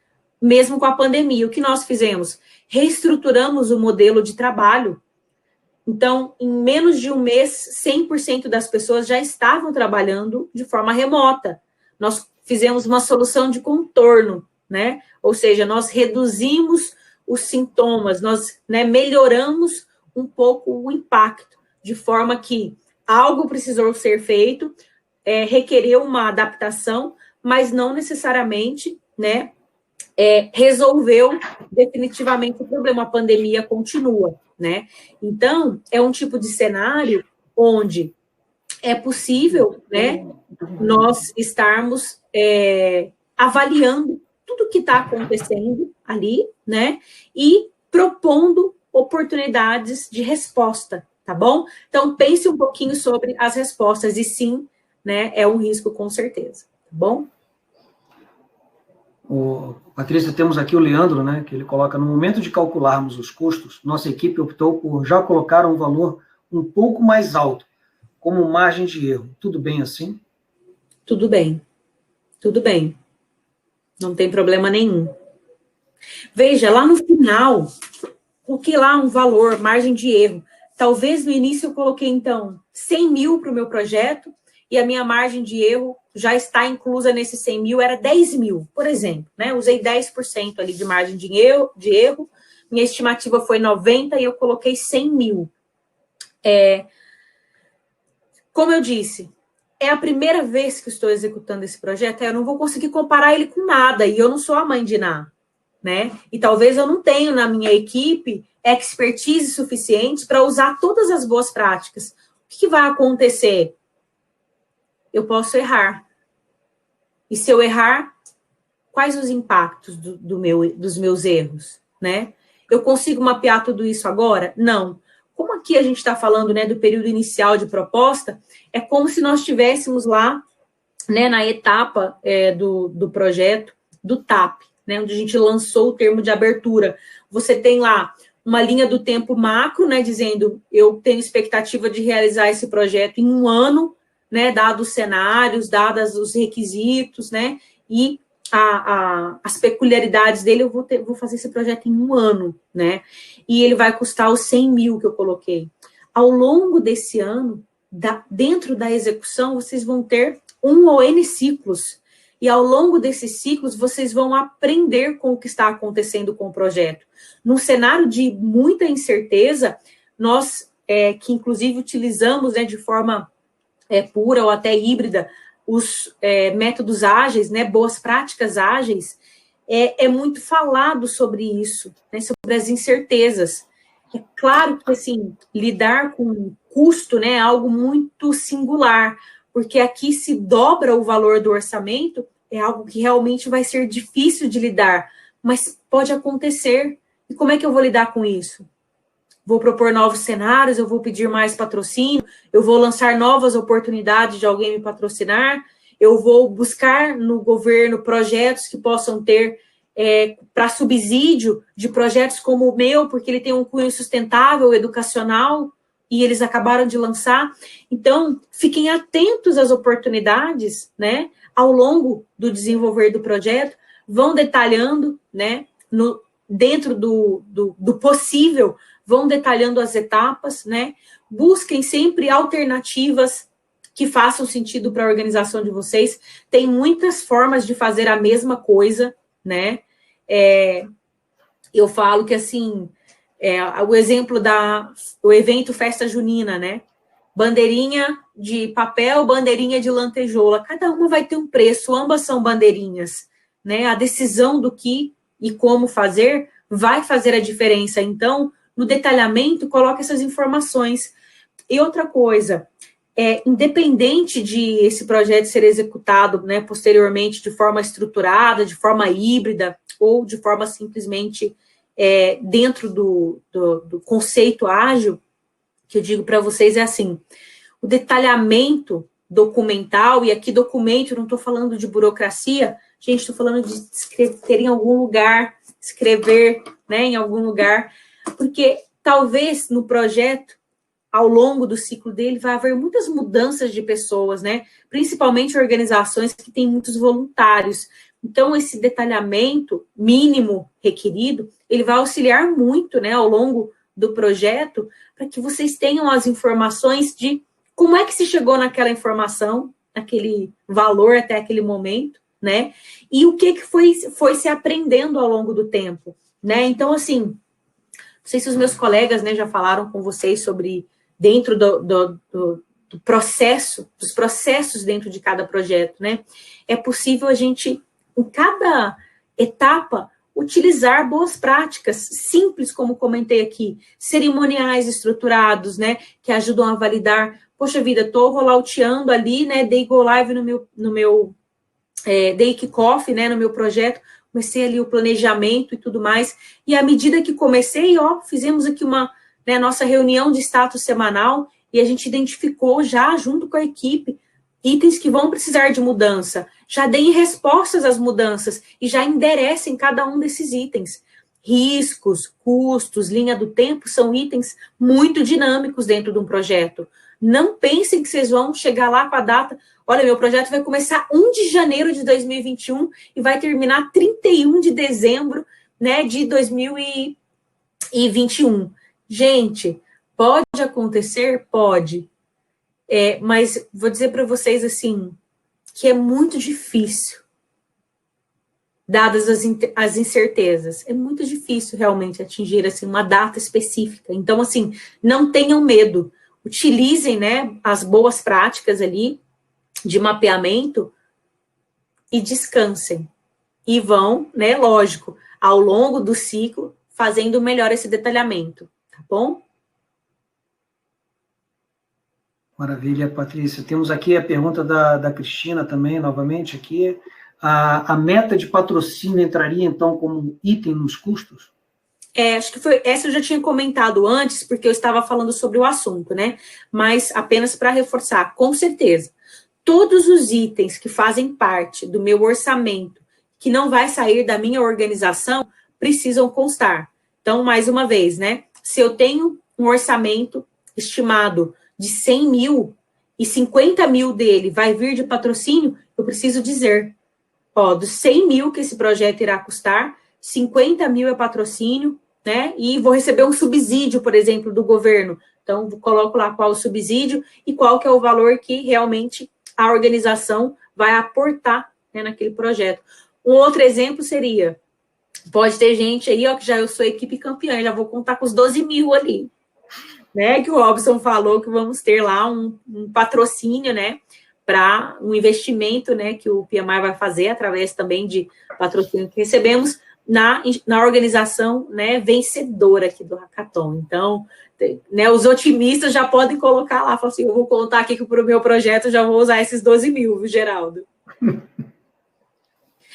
mesmo com a pandemia. O que nós fizemos? Reestruturamos o modelo de trabalho. Então, em menos de um mês, 100% das pessoas já estavam trabalhando de forma remota. Nós fizemos uma solução de contorno, né? Ou seja, nós reduzimos os sintomas, nós, né, melhoramos um pouco o impacto, de forma que algo precisou ser feito, requereu uma adaptação, mas não necessariamente, né, resolveu definitivamente o problema. A pandemia continua, né? Então, é um tipo de cenário onde é possível, né, nós estarmos avaliando tudo o que está acontecendo ali, né, e propondo oportunidades de resposta, tá bom? Então, pense um pouquinho sobre as respostas, e sim, né, é um risco com certeza, tá bom? Patrícia, temos aqui o Leandro, né, que ele coloca: no momento de calcularmos os custos, nossa equipe optou por já colocar um valor um pouco mais alto, como margem de erro. Tudo bem assim? Tudo bem. Tudo bem. Não tem problema nenhum. Veja, lá no final, coloquei lá um valor, margem de erro. Talvez no início eu coloquei, então, 100 mil para o meu projeto, e a minha margem de erro já está inclusa nesse 100 mil, era 10 mil, por exemplo, né? Usei 10% ali de margem de erro, minha estimativa foi 90 e eu coloquei 100 mil. Como eu disse, é a primeira vez que eu estou executando esse projeto, eu não vou conseguir comparar ele com nada, e eu não sou a mãe de Ná, né? E talvez eu não tenha na minha equipe expertise suficiente para usar todas as boas práticas. O que vai acontecer? Eu posso errar. E se eu errar, quais os impactos dos meus erros, né? Eu consigo mapear tudo isso agora? Não. Como aqui a gente está falando, né, do período inicial de proposta, é como se nós estivéssemos lá, né, na etapa do projeto, do TAP, né, onde a gente lançou o termo de abertura. Você tem lá uma linha do tempo macro, né, dizendo, eu tenho expectativa de realizar esse projeto em um ano, né, dados os cenários, dados os requisitos, né, e as peculiaridades dele, eu vou fazer esse projeto em um ano, né, e ele vai custar os 100 mil que eu coloquei. Ao longo desse ano, dentro da execução, vocês vão ter um ou N ciclos, e ao longo desses ciclos, vocês vão aprender com o que está acontecendo com o projeto. Num cenário de muita incerteza, nós, que inclusive utilizamos, né, de forma pura ou até híbrida, os métodos ágeis, né, boas práticas ágeis, é muito falado sobre isso, né, sobre as incertezas. É claro que, assim, lidar com custo, né, é algo muito singular, porque aqui se dobra o valor do orçamento, é algo que realmente vai ser difícil de lidar, mas pode acontecer. E como é que eu vou lidar com isso? Vou propor novos cenários, eu vou pedir mais patrocínio, eu vou lançar novas oportunidades de alguém me patrocinar, eu vou buscar no governo projetos que possam ter para subsídio de projetos como o meu, porque ele tem um cunho sustentável, educacional. e eles acabaram de lançar. Então, fiquem atentos às oportunidades, né, ao longo do desenvolver do projeto, vão detalhando, né, dentro do possível, vão detalhando as etapas, né, busquem sempre alternativas que façam sentido para a organização de vocês. Tem muitas formas de fazer a mesma coisa, né, eu falo que, assim, o exemplo do evento Festa Junina, né? Bandeirinha de papel, bandeirinha de lantejoula. Cada uma vai ter um preço, ambas são bandeirinhas, né? A decisão do que e como fazer vai fazer a diferença. Então, no detalhamento, coloque essas informações. E outra coisa, independente de esse projeto ser executado, né, posteriormente de forma estruturada, de forma híbrida, ou de forma simplesmente dentro do conceito ágil, que eu digo para vocês é assim, o detalhamento documental, e aqui documento, não estou falando de burocracia, gente, estou falando de ter em algum lugar, escrever, né, em algum lugar, porque talvez no projeto, ao longo do ciclo dele, vai haver muitas mudanças de pessoas, né, principalmente organizações que têm muitos voluntários. Então, esse detalhamento mínimo requerido, ele vai auxiliar muito, né, ao longo do projeto, para que vocês tenham as informações de como é que se chegou naquela informação, naquele valor até aquele momento, né, e o que foi se aprendendo ao longo do tempo, né. Então, assim, não sei se os meus colegas, né, já falaram com vocês sobre dentro do processo, dos processos dentro de cada projeto, né, é possível a gente, em cada etapa, utilizar boas práticas simples, como comentei aqui, cerimoniais estruturados, né, que ajudam a validar, poxa vida, estou rollouteando ali, né, dei go live no meu dei kickoff, né, no meu projeto, comecei ali o planejamento e tudo mais, e à medida que comecei, fizemos aqui uma, né, nossa reunião de status semanal, e a gente identificou já, junto com a equipe, itens que vão precisar de mudança, já deem respostas às mudanças e já enderecem cada um desses itens. Riscos, custos, linha do tempo são itens muito dinâmicos dentro de um projeto. Não pensem que vocês vão chegar lá com a data, olha, meu projeto vai começar 1 de janeiro de 2021 e vai terminar 31 de dezembro, né, de 2021. Gente, pode acontecer? Pode. Mas vou dizer para vocês, assim, que é muito difícil, dadas as incertezas. É muito difícil, realmente, atingir, assim, uma data específica. Então, assim, não tenham medo. Utilizem, né, as boas práticas ali de mapeamento e descansem. E vão, né, lógico, ao longo do ciclo, fazendo melhor esse detalhamento, tá bom? Maravilha, Patrícia. Temos aqui a pergunta da Cristina também, novamente aqui. A meta de patrocínio entraria, então, como item nos custos? Acho que essa eu já tinha comentado antes, porque eu estava falando sobre o assunto, né? Mas apenas para reforçar, com certeza, todos os itens que fazem parte do meu orçamento, que não vai sair da minha organização, precisam constar. Então, mais uma vez, né? Se eu tenho um orçamento estimado de 100 mil e 50 mil dele vai vir de patrocínio, eu preciso dizer, dos 100 mil que esse projeto irá custar, 50 mil é patrocínio, né, e vou receber um subsídio, por exemplo, do governo. Então, coloco lá qual o subsídio e qual que é o valor que realmente a organização vai aportar, né, naquele projeto. Um outro exemplo seria, pode ter gente aí, que já eu sou equipe campeã, já vou contar com os 12 mil ali, né, que o Robson falou que vamos ter lá um patrocínio, né, para um investimento, né, que o PMI vai fazer através também de patrocínio que recebemos na organização, né, vencedora aqui do Hackathon. Então, né, os otimistas já podem colocar lá, falar assim, eu vou contar aqui que para o meu projeto já vou usar esses 12 mil, viu, Geraldo?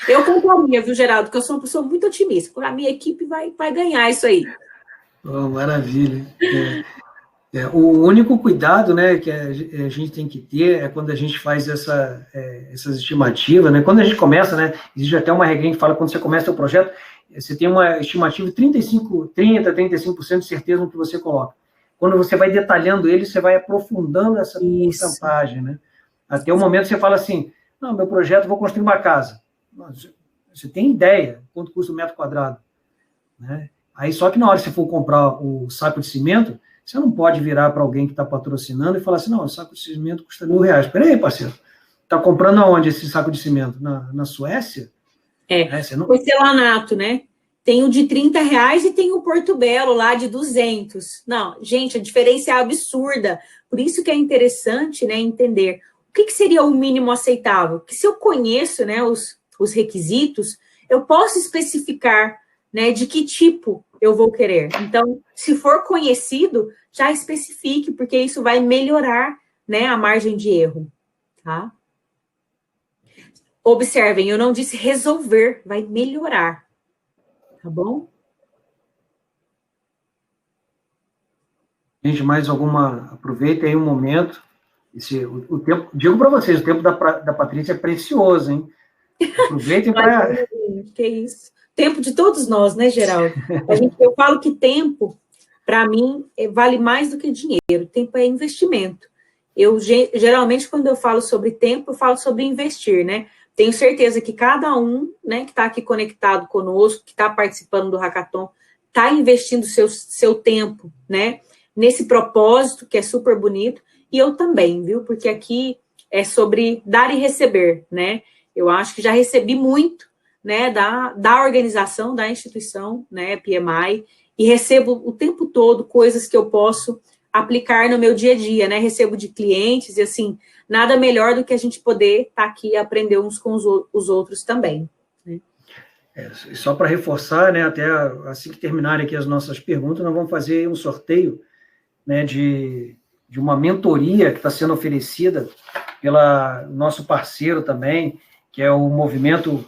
Eu contaria, viu, Geraldo, que eu sou uma pessoa muito otimista, a minha equipe vai ganhar isso aí. Oh, maravilha. O único cuidado, né, que a gente tem que ter é quando a gente faz essas estimativas, né, quando a gente começa, né, existe até uma regrinha que fala que quando você começa o projeto, você tem uma estimativa de 35% de certeza no que você coloca. quando você vai detalhando ele, você vai aprofundando essa porcentagem, né? Até o momento que você fala assim, não, meu projeto, vou construir uma casa. Você tem ideia quanto custa um metro quadrado, né? Aí só que na hora que você for comprar o saco de cimento, você não pode virar para alguém que está patrocinando e falar assim, não, o saco de cimento custa R$1.000. Espera aí, parceiro. Está comprando aonde esse saco de cimento? Na Suécia? Você não... Porcelanato, né? Tem o de R$30 e tem o Porto Belo lá de 200. Não, gente, a diferença é absurda. Por isso que é interessante, né, entender o que seria o mínimo aceitável. Que se eu conheço, né, os requisitos, eu posso especificar, né, de que tipo eu vou querer. Então, se for conhecido, já especifique, porque isso vai melhorar, né, a margem de erro, tá? Observem, eu não disse resolver, vai melhorar, tá bom? Gente, mais alguma? Aproveita aí um momento. O tempo, digo para vocês, o tempo da Patrícia é precioso, hein? Aproveitem para... Que isso. Tempo de todos nós, né, Geraldo? Eu falo que tempo, para mim, vale mais do que dinheiro. Tempo é investimento. Geralmente, quando eu falo sobre tempo, eu falo sobre investir, né? Tenho certeza que cada um, né, que está aqui conectado conosco, que está participando do Hackathon, está investindo seu tempo, né, nesse propósito, que é super bonito, e eu também, viu? Porque aqui é sobre dar e receber, né? Eu acho que já recebi muito, né, da organização, da instituição, né, PMI, e recebo o tempo todo coisas que eu posso aplicar no meu dia a dia, né? Recebo de clientes, e assim, nada melhor do que a gente poder estar aqui e aprender uns com os outros também. Né? Só para reforçar, né, até assim que terminarem aqui as nossas perguntas, nós vamos fazer um sorteio, né, de uma mentoria que está sendo oferecida pelo nosso parceiro também, que é o Movimento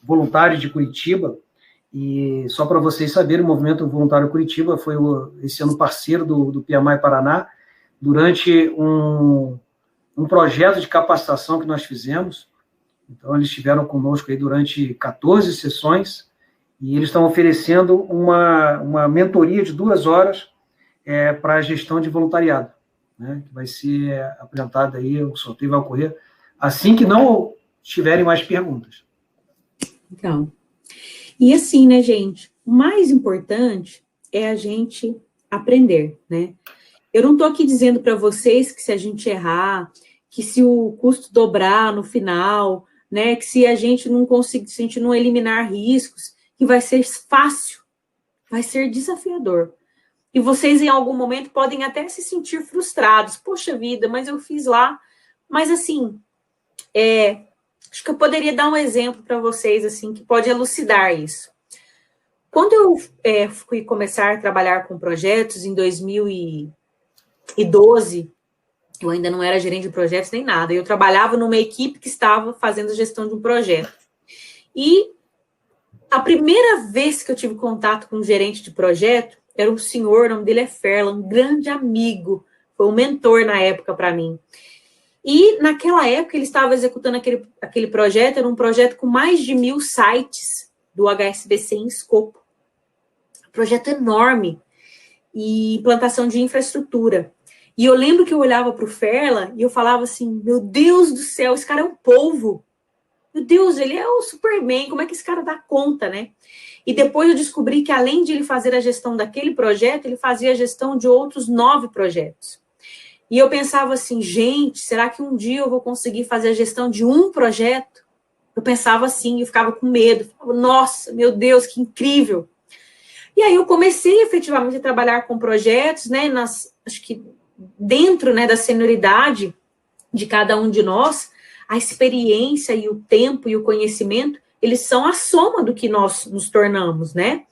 Voluntário de Curitiba. E só para vocês saberem, o Movimento Voluntário Curitiba foi esse ano parceiro do PMI Paraná durante um projeto de capacitação que nós fizemos. Então, eles estiveram conosco aí durante 14 sessões e eles estão oferecendo uma mentoria de 2 horas para a gestão de voluntariado, né, que vai ser apresentada aí, o sorteio vai ocorrer assim que não tiverem mais perguntas. Então, e assim, né, gente, o mais importante é a gente aprender, né? Eu não estou aqui dizendo para vocês que se a gente errar, que se o custo dobrar no final, né, que se a gente não conseguir, se a gente não eliminar riscos, que vai ser fácil, vai ser desafiador. E vocês, em algum momento, podem até se sentir frustrados. Poxa vida, mas eu fiz lá. Mas, assim, acho que eu poderia dar um exemplo para vocês, assim, que pode elucidar isso. Quando eu fui começar a trabalhar com projetos em 2012, eu ainda não era gerente de projetos nem nada. Eu trabalhava numa equipe que estava fazendo gestão de um projeto. E a primeira vez que eu tive contato com um gerente de projeto, era um senhor, o nome dele é Ferla, um grande amigo, foi um mentor na época para mim. E naquela época ele estava executando aquele projeto, era um projeto com mais de 1.000 sites do HSBC em escopo. Um projeto enorme, e implantação de infraestrutura. E eu lembro que eu olhava para o Ferla e eu falava assim, meu Deus do céu, esse cara é um polvo. Meu Deus, ele é o Superman, como é que esse cara dá conta, né? E depois eu descobri que, além de ele fazer a gestão daquele projeto, ele fazia a gestão de outros 9 projetos. E eu pensava assim, gente, será que um dia eu vou conseguir fazer a gestão de um projeto? Eu pensava assim, eu ficava com medo. Falava, nossa, meu Deus, que incrível. E aí eu comecei efetivamente a trabalhar com projetos, né, acho que dentro, né, da senioridade de cada um de nós, a experiência e o tempo e o conhecimento, eles são a soma do que nós nos tornamos, né?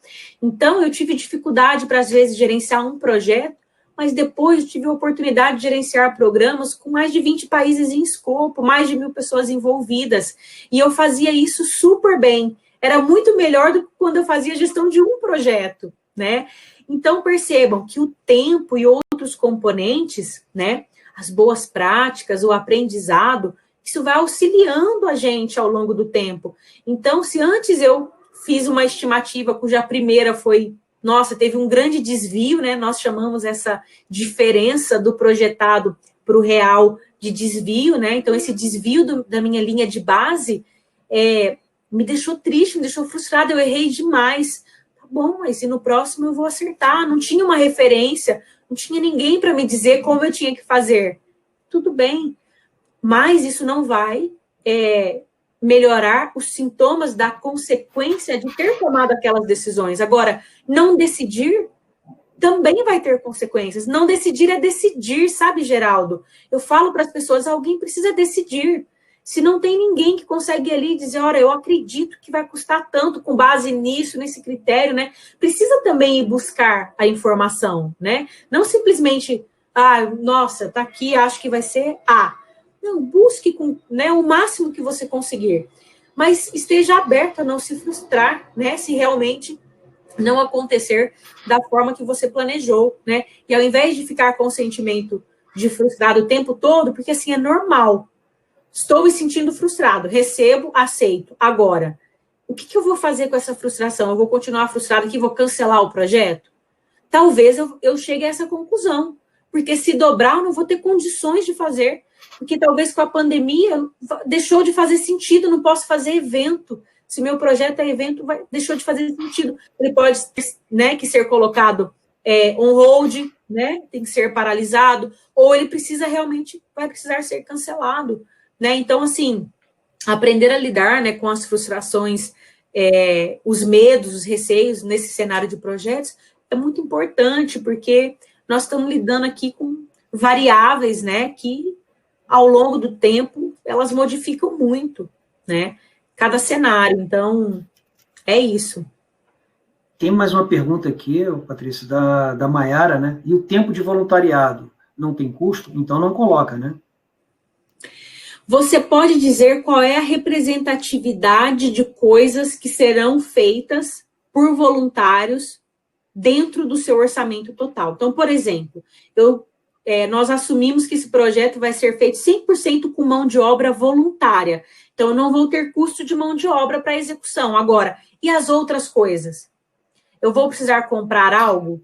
Então, eu tive dificuldade para, às vezes, gerenciar um projeto, mas depois eu tive a oportunidade de gerenciar programas com mais de 20 países em escopo, mais de 1.000 pessoas envolvidas, e eu fazia isso super bem. Era muito melhor do que quando eu fazia gestão de um projeto, né? Então, percebam que o tempo e outros componentes, né, as boas práticas, o aprendizado, isso vai auxiliando a gente ao longo do tempo. Então, se antes eu fiz uma estimativa cuja primeira foi, nossa, teve um grande desvio, né? Nós chamamos essa diferença do projetado para o real de desvio, né? Então, esse desvio da minha linha de base me deixou triste, me deixou frustrada, eu errei demais. Tá bom, mas e no próximo eu vou acertar? Não tinha uma referência, não tinha ninguém para me dizer como eu tinha que fazer. Tudo bem, mas isso não vai melhorar os sintomas da consequência de ter tomado aquelas decisões. Agora, não decidir também vai ter consequências. Não decidir é decidir, sabe, Geraldo? Eu falo para as pessoas, alguém precisa decidir. Se não tem ninguém que consegue ali dizer, olha, eu acredito que vai custar tanto com base nisso, nesse critério, né? Precisa também ir buscar a informação, né? Não simplesmente, nossa, tá aqui, acho que vai ser A. Não, busque com, né, o máximo que você conseguir. Mas esteja aberto a não se frustrar, né? Se realmente não acontecer da forma que você planejou, né? E ao invés de ficar com o sentimento de frustrado o tempo todo, porque assim é normal. Estou me sentindo frustrado, recebo, aceito. Agora, o que eu vou fazer com essa frustração? Eu vou continuar frustrado aqui, vou cancelar o projeto? Talvez eu chegue a essa conclusão, porque se dobrar eu não vou ter condições de fazer, porque talvez com a pandemia deixou de fazer sentido, não posso fazer evento. Se meu projeto é evento, deixou de fazer sentido. Ele pode, né, que ser colocado on hold, né, tem que ser paralisado, ou ele precisa realmente, vai precisar ser cancelado, né? Então, assim, aprender a lidar, né, com as frustrações, os medos, os receios nesse cenário de projetos é muito importante, porque nós estamos lidando aqui com variáveis, né, que ao longo do tempo elas modificam muito, né? Cada cenário. Então, é isso. Tem mais uma pergunta aqui, Patrícia, da Maiara, né? E o tempo de voluntariado não tem custo? Então não coloca, né? Você pode dizer qual é a representatividade de coisas que serão feitas por voluntários dentro do seu orçamento total. Então, por exemplo, nós assumimos que esse projeto vai ser feito 100% com mão de obra voluntária. Então, eu não vou ter custo de mão de obra para execução. Agora, e as outras coisas? Eu vou precisar comprar algo?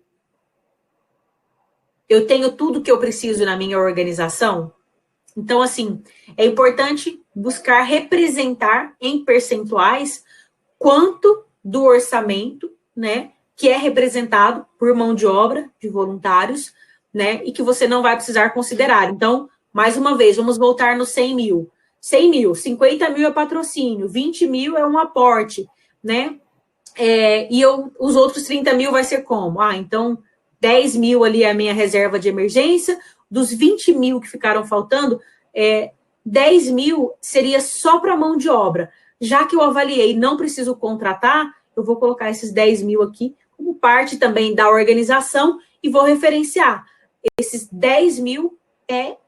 Eu tenho tudo que eu preciso na minha organização? Então, assim, é importante buscar representar em percentuais quanto do orçamento, né, que é representado por mão de obra de voluntários, né, e que você não vai precisar considerar. Então, mais uma vez, vamos voltar no 100 mil. 100 mil, 50 mil é patrocínio, 20 mil é um aporte, né? Os outros 30 mil vai ser como? Então, 10 mil ali é a minha reserva de emergência, dos 20 mil que ficaram faltando, 10 mil seria só para mão de obra. Já que eu avaliei e não preciso contratar, eu vou colocar esses 10 mil aqui como parte também da organização e vou referenciar. Esses 10 mil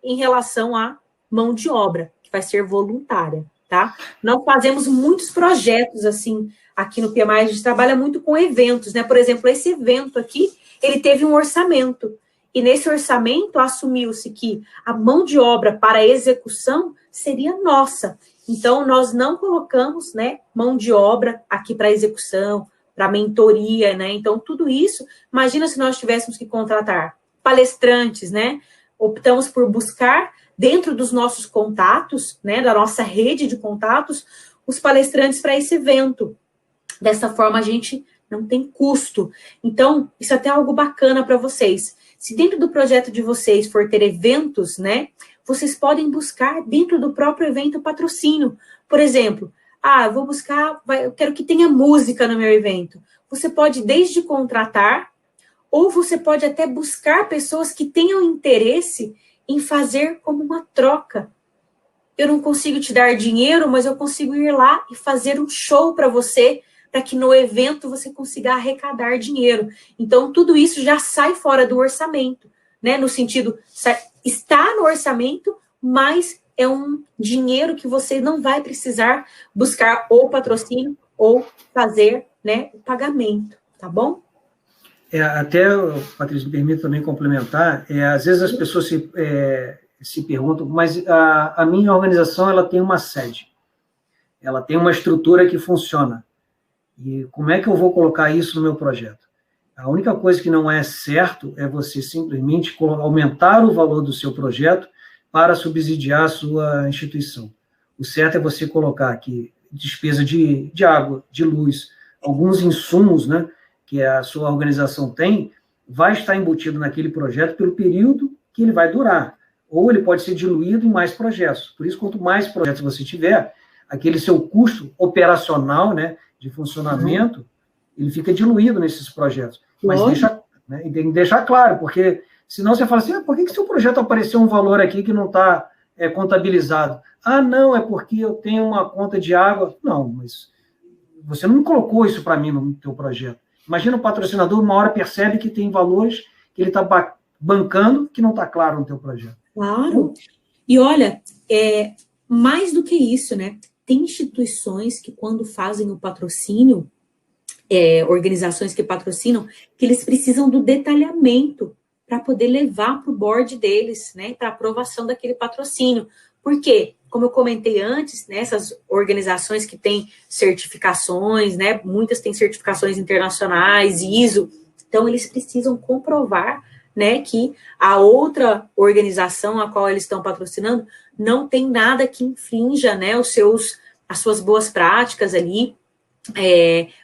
em relação à mão de obra, que vai ser voluntária, tá? Nós fazemos muitos projetos, assim, aqui no PMI, a gente trabalha muito com eventos, né? Por exemplo, esse evento aqui, ele teve um orçamento. E nesse orçamento, assumiu-se que a mão de obra para a execução seria nossa. Então, nós não colocamos, né, mão de obra aqui para execução, para mentoria, né? Então, tudo isso, imagina se nós tivéssemos que contratar palestrantes, né? Optamos por buscar, dentro dos nossos contatos, né, da nossa rede de contatos, os palestrantes para esse evento. Dessa forma, a gente não tem custo. Então, isso é até algo bacana para vocês. Se dentro do projeto de vocês for ter eventos, né, vocês podem buscar dentro do próprio evento patrocínio. Por exemplo, eu vou buscar, eu quero que tenha música no meu evento. Você pode desde contratar, ou você pode até buscar pessoas que tenham interesse em fazer como uma troca. Eu não consigo te dar dinheiro, mas eu consigo ir lá e fazer um show para você, para que no evento você consiga arrecadar dinheiro. Então, tudo isso já sai fora do orçamento, né? No sentido, está no orçamento, mas é um dinheiro que você não vai precisar buscar ou patrocínio ou fazer, né, o pagamento, tá bom? Até, Patrícia, me permite também complementar, às vezes as pessoas se perguntam, mas a minha organização ela tem uma sede, ela tem uma estrutura que funciona, e como é que eu vou colocar isso no meu projeto? A única coisa que não é certo é você simplesmente aumentar o valor do seu projeto para subsidiar a sua instituição. O certo é você colocar aqui despesa de água, de luz, alguns insumos, né, que a sua organização tem, vai estar embutido naquele projeto pelo período que ele vai durar. Ou ele pode ser diluído em mais projetos. Por isso, quanto mais projetos você tiver, aquele seu custo operacional, né, de funcionamento, ele fica diluído nesses projetos. Mas tem que deixar claro, porque senão você fala assim, por que seu projeto apareceu um valor aqui que não está contabilizado? Ah, não, é porque eu tenho uma conta de água. Não, mas você não colocou isso para mim no teu projeto. Imagina o patrocinador, uma hora percebe que tem valores que ele está bancando que não está claro no teu projeto. Claro. E olha, mais do que isso, né? Tem instituições que quando fazem o patrocínio, organizações que patrocinam, que eles precisam do detalhamento para poder levar para o board deles, né? Para aprovação daquele patrocínio. Por quê? Como eu comentei antes, né, essas organizações que têm certificações, né, muitas têm certificações internacionais, ISO, então eles precisam comprovar, né, que a outra organização a qual eles estão patrocinando não tem nada que infrinja, né, as suas boas práticas ali,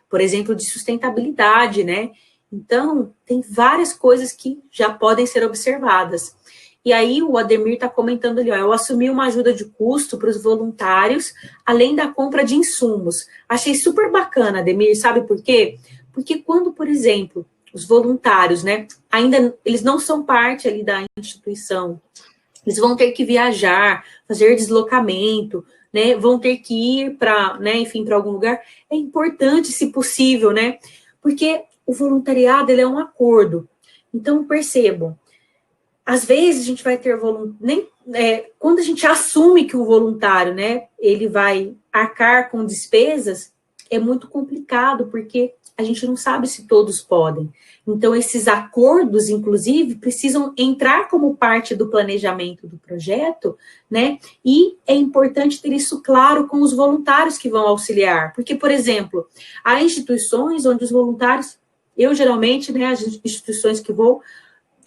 por exemplo, de sustentabilidade, né? Então, tem várias coisas que já podem ser observadas. E aí o Ademir está comentando ali, eu assumi uma ajuda de custo para os voluntários, além da compra de insumos. Achei super bacana, Ademir, sabe por quê? Porque quando, por exemplo, os voluntários, né, ainda eles não são parte ali da instituição, eles vão ter que viajar, fazer deslocamento, né, vão ter que ir para, né, enfim, para algum lugar. É importante, se possível, né, porque o voluntariado, ele é um acordo. Então, percebam, às vezes a gente vai ter quando a gente assume que o voluntário, né, ele vai arcar com despesas, é muito complicado, porque a gente não sabe se todos podem. Então, esses acordos, inclusive, precisam entrar como parte do planejamento do projeto, né, e é importante ter isso claro com os voluntários que vão auxiliar, porque, por exemplo, há instituições onde os voluntários, eu geralmente, né, as instituições que vou,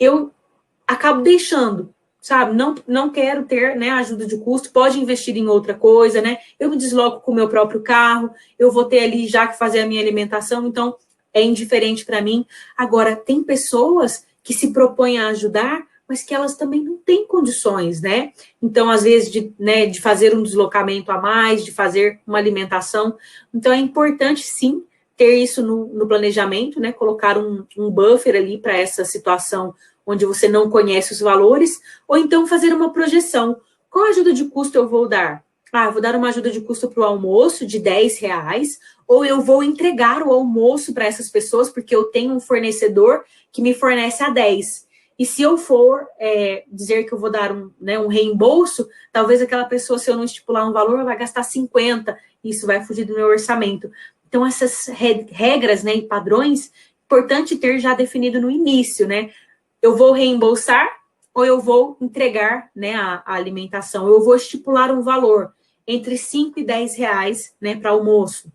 eu acabo deixando, sabe? Não quero ter, né, ajuda de custo, pode investir em outra coisa, né? Eu me desloco com o meu próprio carro, eu vou ter ali já que fazer a minha alimentação, então é indiferente para mim. Agora, tem pessoas que se propõem a ajudar, mas que elas também não têm condições, né? Então, às vezes, de fazer um deslocamento a mais, de fazer uma alimentação. Então, é importante, sim, ter isso no planejamento, né? Colocar um buffer ali para essa situação onde você não conhece os valores, ou então fazer uma projeção. Qual ajuda de custo eu vou dar? Eu vou dar uma ajuda de custo para o almoço de R$10, ou eu vou entregar o almoço para essas pessoas, porque eu tenho um fornecedor que me fornece a 10. E se eu for dizer que eu vou dar um reembolso, talvez aquela pessoa, se eu não estipular um valor, vai gastar 50, e isso vai fugir do meu orçamento. Então, essas regras, né, e padrões, importante ter já definido no início, né? Eu vou reembolsar ou eu vou entregar, né, a alimentação? Eu vou estipular um valor entre R$5 e R$10, né, para almoço.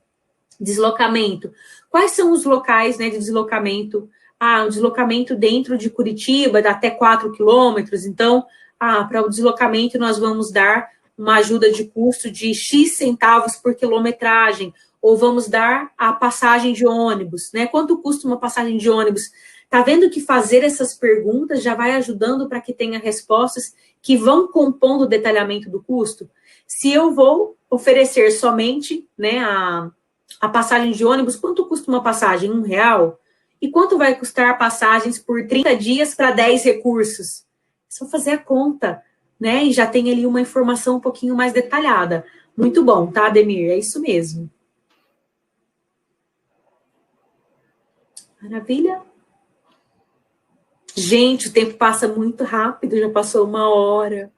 Deslocamento. Quais são os locais, né, de deslocamento? Um deslocamento dentro de Curitiba, dá até 4 quilômetros. Então, para o deslocamento nós vamos dar uma ajuda de custo de X centavos por quilometragem, ou vamos dar a passagem de ônibus, né? Quanto custa uma passagem de ônibus? Tá vendo que fazer essas perguntas já vai ajudando para que tenha respostas que vão compondo o detalhamento do custo? Se eu vou oferecer somente, né, a passagem de ônibus, quanto custa uma passagem? R$1? E quanto vai custar passagens por 30 dias para 10 recursos? É só fazer a conta, né? E já tem ali uma informação um pouquinho mais detalhada. Muito bom, tá, Ademir? É isso mesmo. Maravilha. Gente, o tempo passa muito rápido, já passou 1 hora.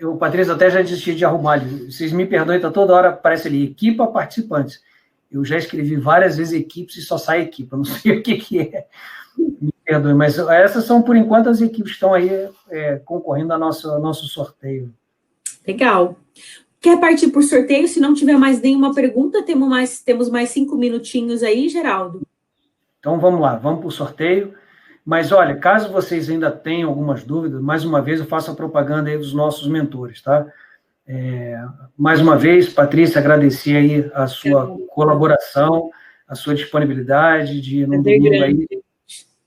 O Patrícia até já desisti de arrumar. Vocês me perdoem, tá toda hora aparece ali, equipa participantes. Eu já escrevi várias vezes equipes e só sai equipa, não sei o que é. Me perdoem, mas essas são, por enquanto, as equipes que estão aí concorrendo ao nosso sorteio. Legal. Quer partir por sorteio? Se não tiver mais nenhuma pergunta, temos mais 5 minutinhos aí, Geraldo. Então, vamos lá, vamos para o sorteio. Mas, olha, caso vocês ainda tenham algumas dúvidas, mais uma vez eu faço a propaganda aí dos nossos mentores, tá? Mais uma vez, Patrícia, agradecer aí a sua colaboração, a sua disponibilidade de, no domingo aí,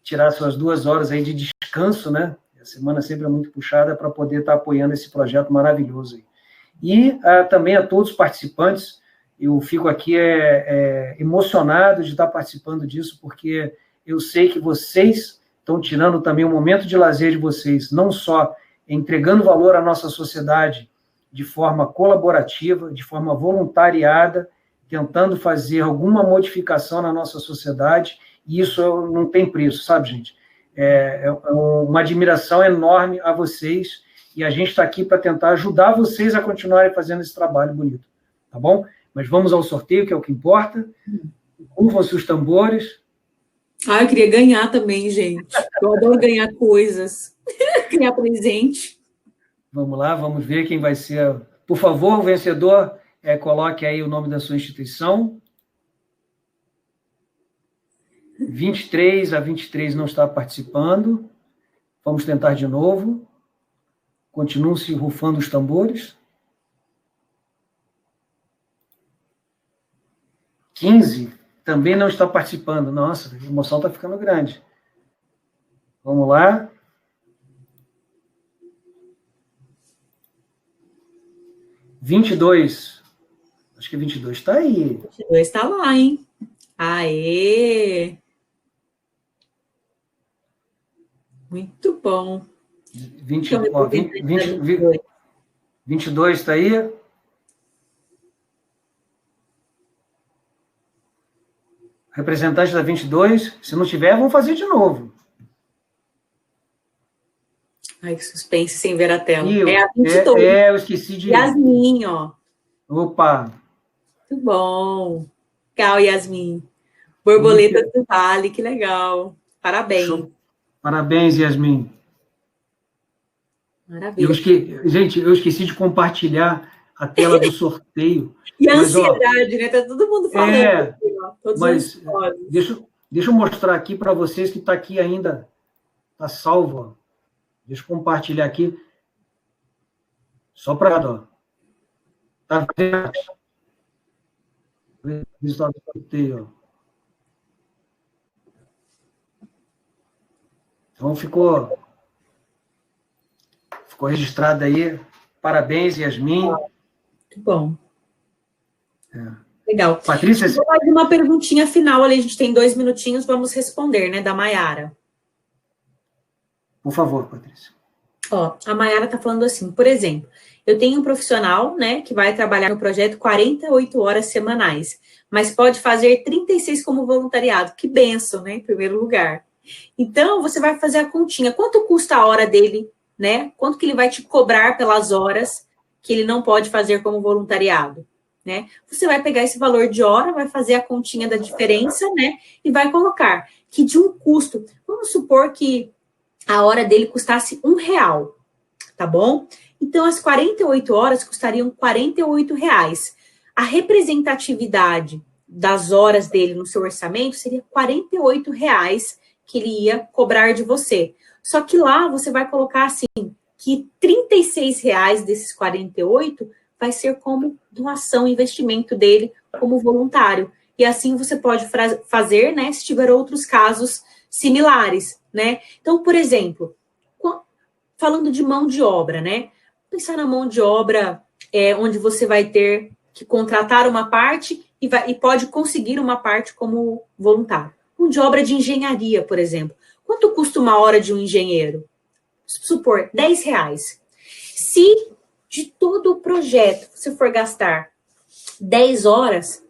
tirar suas 2 horas aí de descanso, né? A semana sempre é muito puxada para poder estar apoiando esse projeto maravilhoso aí. E também a todos os participantes, eu fico aqui emocionado de estar participando disso, porque eu sei que vocês estão tirando também um momento de lazer de vocês, não só entregando valor à nossa sociedade de forma colaborativa, de forma voluntariada, tentando fazer alguma modificação na nossa sociedade, e isso não tem preço, sabe, gente? É uma admiração enorme a vocês, e a gente está aqui para tentar ajudar vocês a continuarem fazendo esse trabalho bonito, tá bom? Mas vamos ao sorteio, que é o que importa. Curvam-se os tambores. Eu queria ganhar também, gente. Eu adoro ganhar coisas, ganhar presente. Vamos lá, vamos ver quem vai ser. Por favor, o vencedor, coloque aí o nome da sua instituição. 23 a 23 não está participando. Vamos tentar de novo. Continuam-se rufando os tambores. 15 também não está participando. Nossa, a emoção está ficando grande. Vamos lá. 22. Acho que 22 está aí. 22 está lá, hein? Aê! Muito bom. 22 está aí. Representante da 22. Se não tiver, vamos fazer de novo. Ai, que suspense sem ver a tela. É a 22. Eu esqueci de... Yasmin, ó. Opa! Muito bom. Legal, Yasmin. Borboleta do Vale, que legal. Parabéns. Show. Parabéns, Yasmin. Maravilha. Gente, eu esqueci de compartilhar a tela do sorteio. E a ansiedade, né? Tá todo mundo falando. Aqui, ó. Mas deixa eu mostrar aqui para vocês que está aqui ainda. Está salvo, ó. Deixa eu compartilhar aqui. Só para... ó. Tá vendo? Resultado do sorteio, ó. Então ficou registrado aí. Parabéns, Yasmin. Muito bom. Legal. Patrícia... Mais uma perguntinha final ali, a gente tem 2 minutinhos, vamos responder, né, da Maiara. Por favor, Patrícia. Ó, a Maiara está falando assim, por exemplo, eu tenho um profissional, né, que vai trabalhar no projeto 48 horas semanais, mas pode fazer 36 como voluntariado. Que bênção, né, em primeiro lugar. Então, você vai fazer a continha. Quanto custa a hora dele, né? Quanto que ele vai te cobrar pelas horas que ele não pode fazer como voluntariado, né? Você vai pegar esse valor de hora, vai fazer a continha da diferença, né? E vai colocar que de um custo, vamos supor que a hora dele custasse R$1, tá bom? Então, as 48 horas custariam R$48. A representatividade das horas dele no seu orçamento seria R$48 que ele ia cobrar de você. Só que lá você vai colocar assim, que R$36 desses 48 vai ser como doação, investimento dele como voluntário. E assim você pode fazer, né, se tiver outros casos similares, né? Então, por exemplo, falando de mão de obra, né? Pensar na mão de obra onde você vai ter que contratar uma parte e pode conseguir uma parte como voluntário. Mão de obra de engenharia, por exemplo. Quanto custa uma hora de um engenheiro? Supor, R$10. Se de todo o projeto você for gastar 10 horas,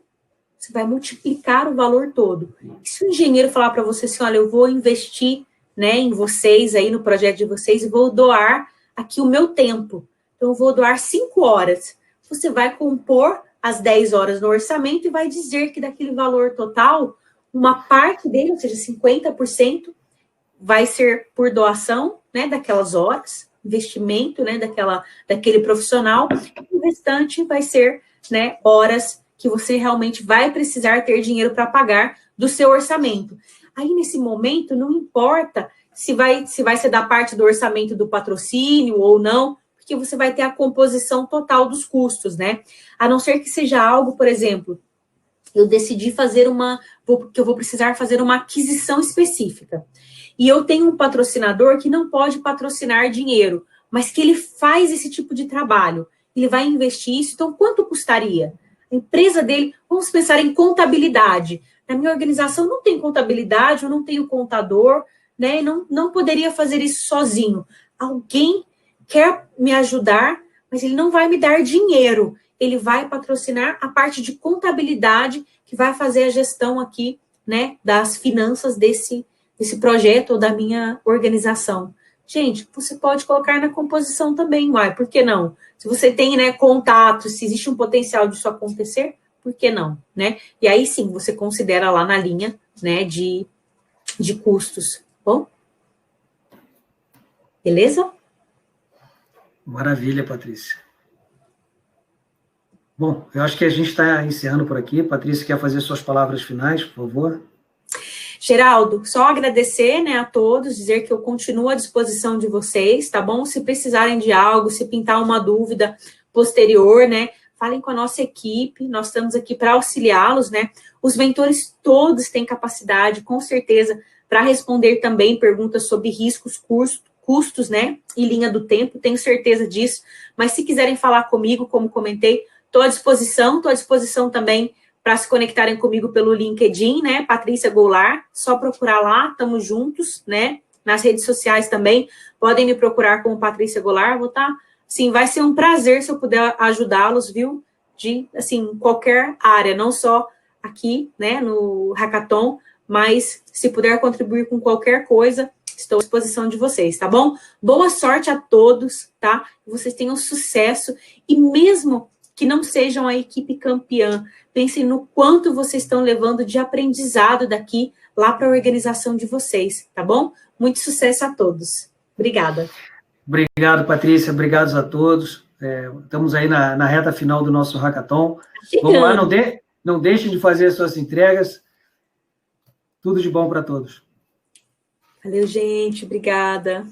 você vai multiplicar o valor todo. E se o engenheiro falar para você assim, olha, eu vou investir, né, em vocês, aí no projeto de vocês, e vou doar aqui o meu tempo. Então, eu vou doar 5 horas. Você vai compor as 10 horas no orçamento e vai dizer que daquele valor total, uma parte dele, ou seja, 50%, vai ser por doação, né, daquelas horas, investimento, né, daquele profissional, e o restante vai ser, né, horas que você realmente vai precisar ter dinheiro para pagar do seu orçamento. Aí, nesse momento, não importa se vai ser da parte do orçamento do patrocínio ou não, porque você vai ter a composição total dos custos, né? A não ser que seja algo, por exemplo, eu decidi que eu vou precisar fazer uma aquisição específica. E eu tenho um patrocinador que não pode patrocinar dinheiro, mas que ele faz esse tipo de trabalho. Ele vai investir isso, então quanto custaria? A empresa dele, vamos pensar em contabilidade. Na minha organização não tem contabilidade, eu não tenho contador, né? Não poderia fazer isso sozinho. Alguém quer me ajudar, mas ele não vai me dar dinheiro. Ele vai patrocinar a parte de contabilidade que vai fazer a gestão aqui, né, das finanças desse projeto ou da minha organização. Gente, você pode colocar na composição também, uai, por que não? Se você tem, né, contatos, se existe um potencial disso acontecer, por que não, né? E aí sim, você considera lá na linha, né, de custos, bom? Beleza? Maravilha, Patrícia. Bom, eu acho que a gente está encerrando por aqui. Patrícia, quer fazer suas palavras finais, por favor? Geraldo, só agradecer, né, a todos, dizer que eu continuo à disposição de vocês, tá bom? Se precisarem de algo, se pintar uma dúvida posterior, né, falem com a nossa equipe, nós estamos aqui para auxiliá-los, né? Os mentores todos têm capacidade, com certeza, para responder também perguntas sobre riscos, custos, né, e linha do tempo, tenho certeza disso. Mas se quiserem falar comigo, como comentei, estou à disposição também para se conectarem comigo pelo LinkedIn, né, Patrícia Goulart, só procurar lá, estamos juntos, né, nas redes sociais também, podem me procurar como Patrícia Goulart, vou estar, sim, vai ser um prazer se eu puder ajudá-los, viu, de, assim, qualquer área, não só aqui, né, no Hackathon, mas se puder contribuir com qualquer coisa, estou à disposição de vocês, tá bom? Boa sorte a todos, tá? Que vocês tenham sucesso, e mesmo que não sejam a equipe campeã, pensem no quanto vocês estão levando de aprendizado daqui lá para a organização de vocês, tá bom? Muito sucesso a todos. Obrigada. Obrigado, Patrícia. Obrigados a todos. Estamos aí na reta final do nosso Hackathon. Vamos lá, não deixem de fazer as suas entregas. Tudo de bom para todos. Valeu, gente. Obrigada.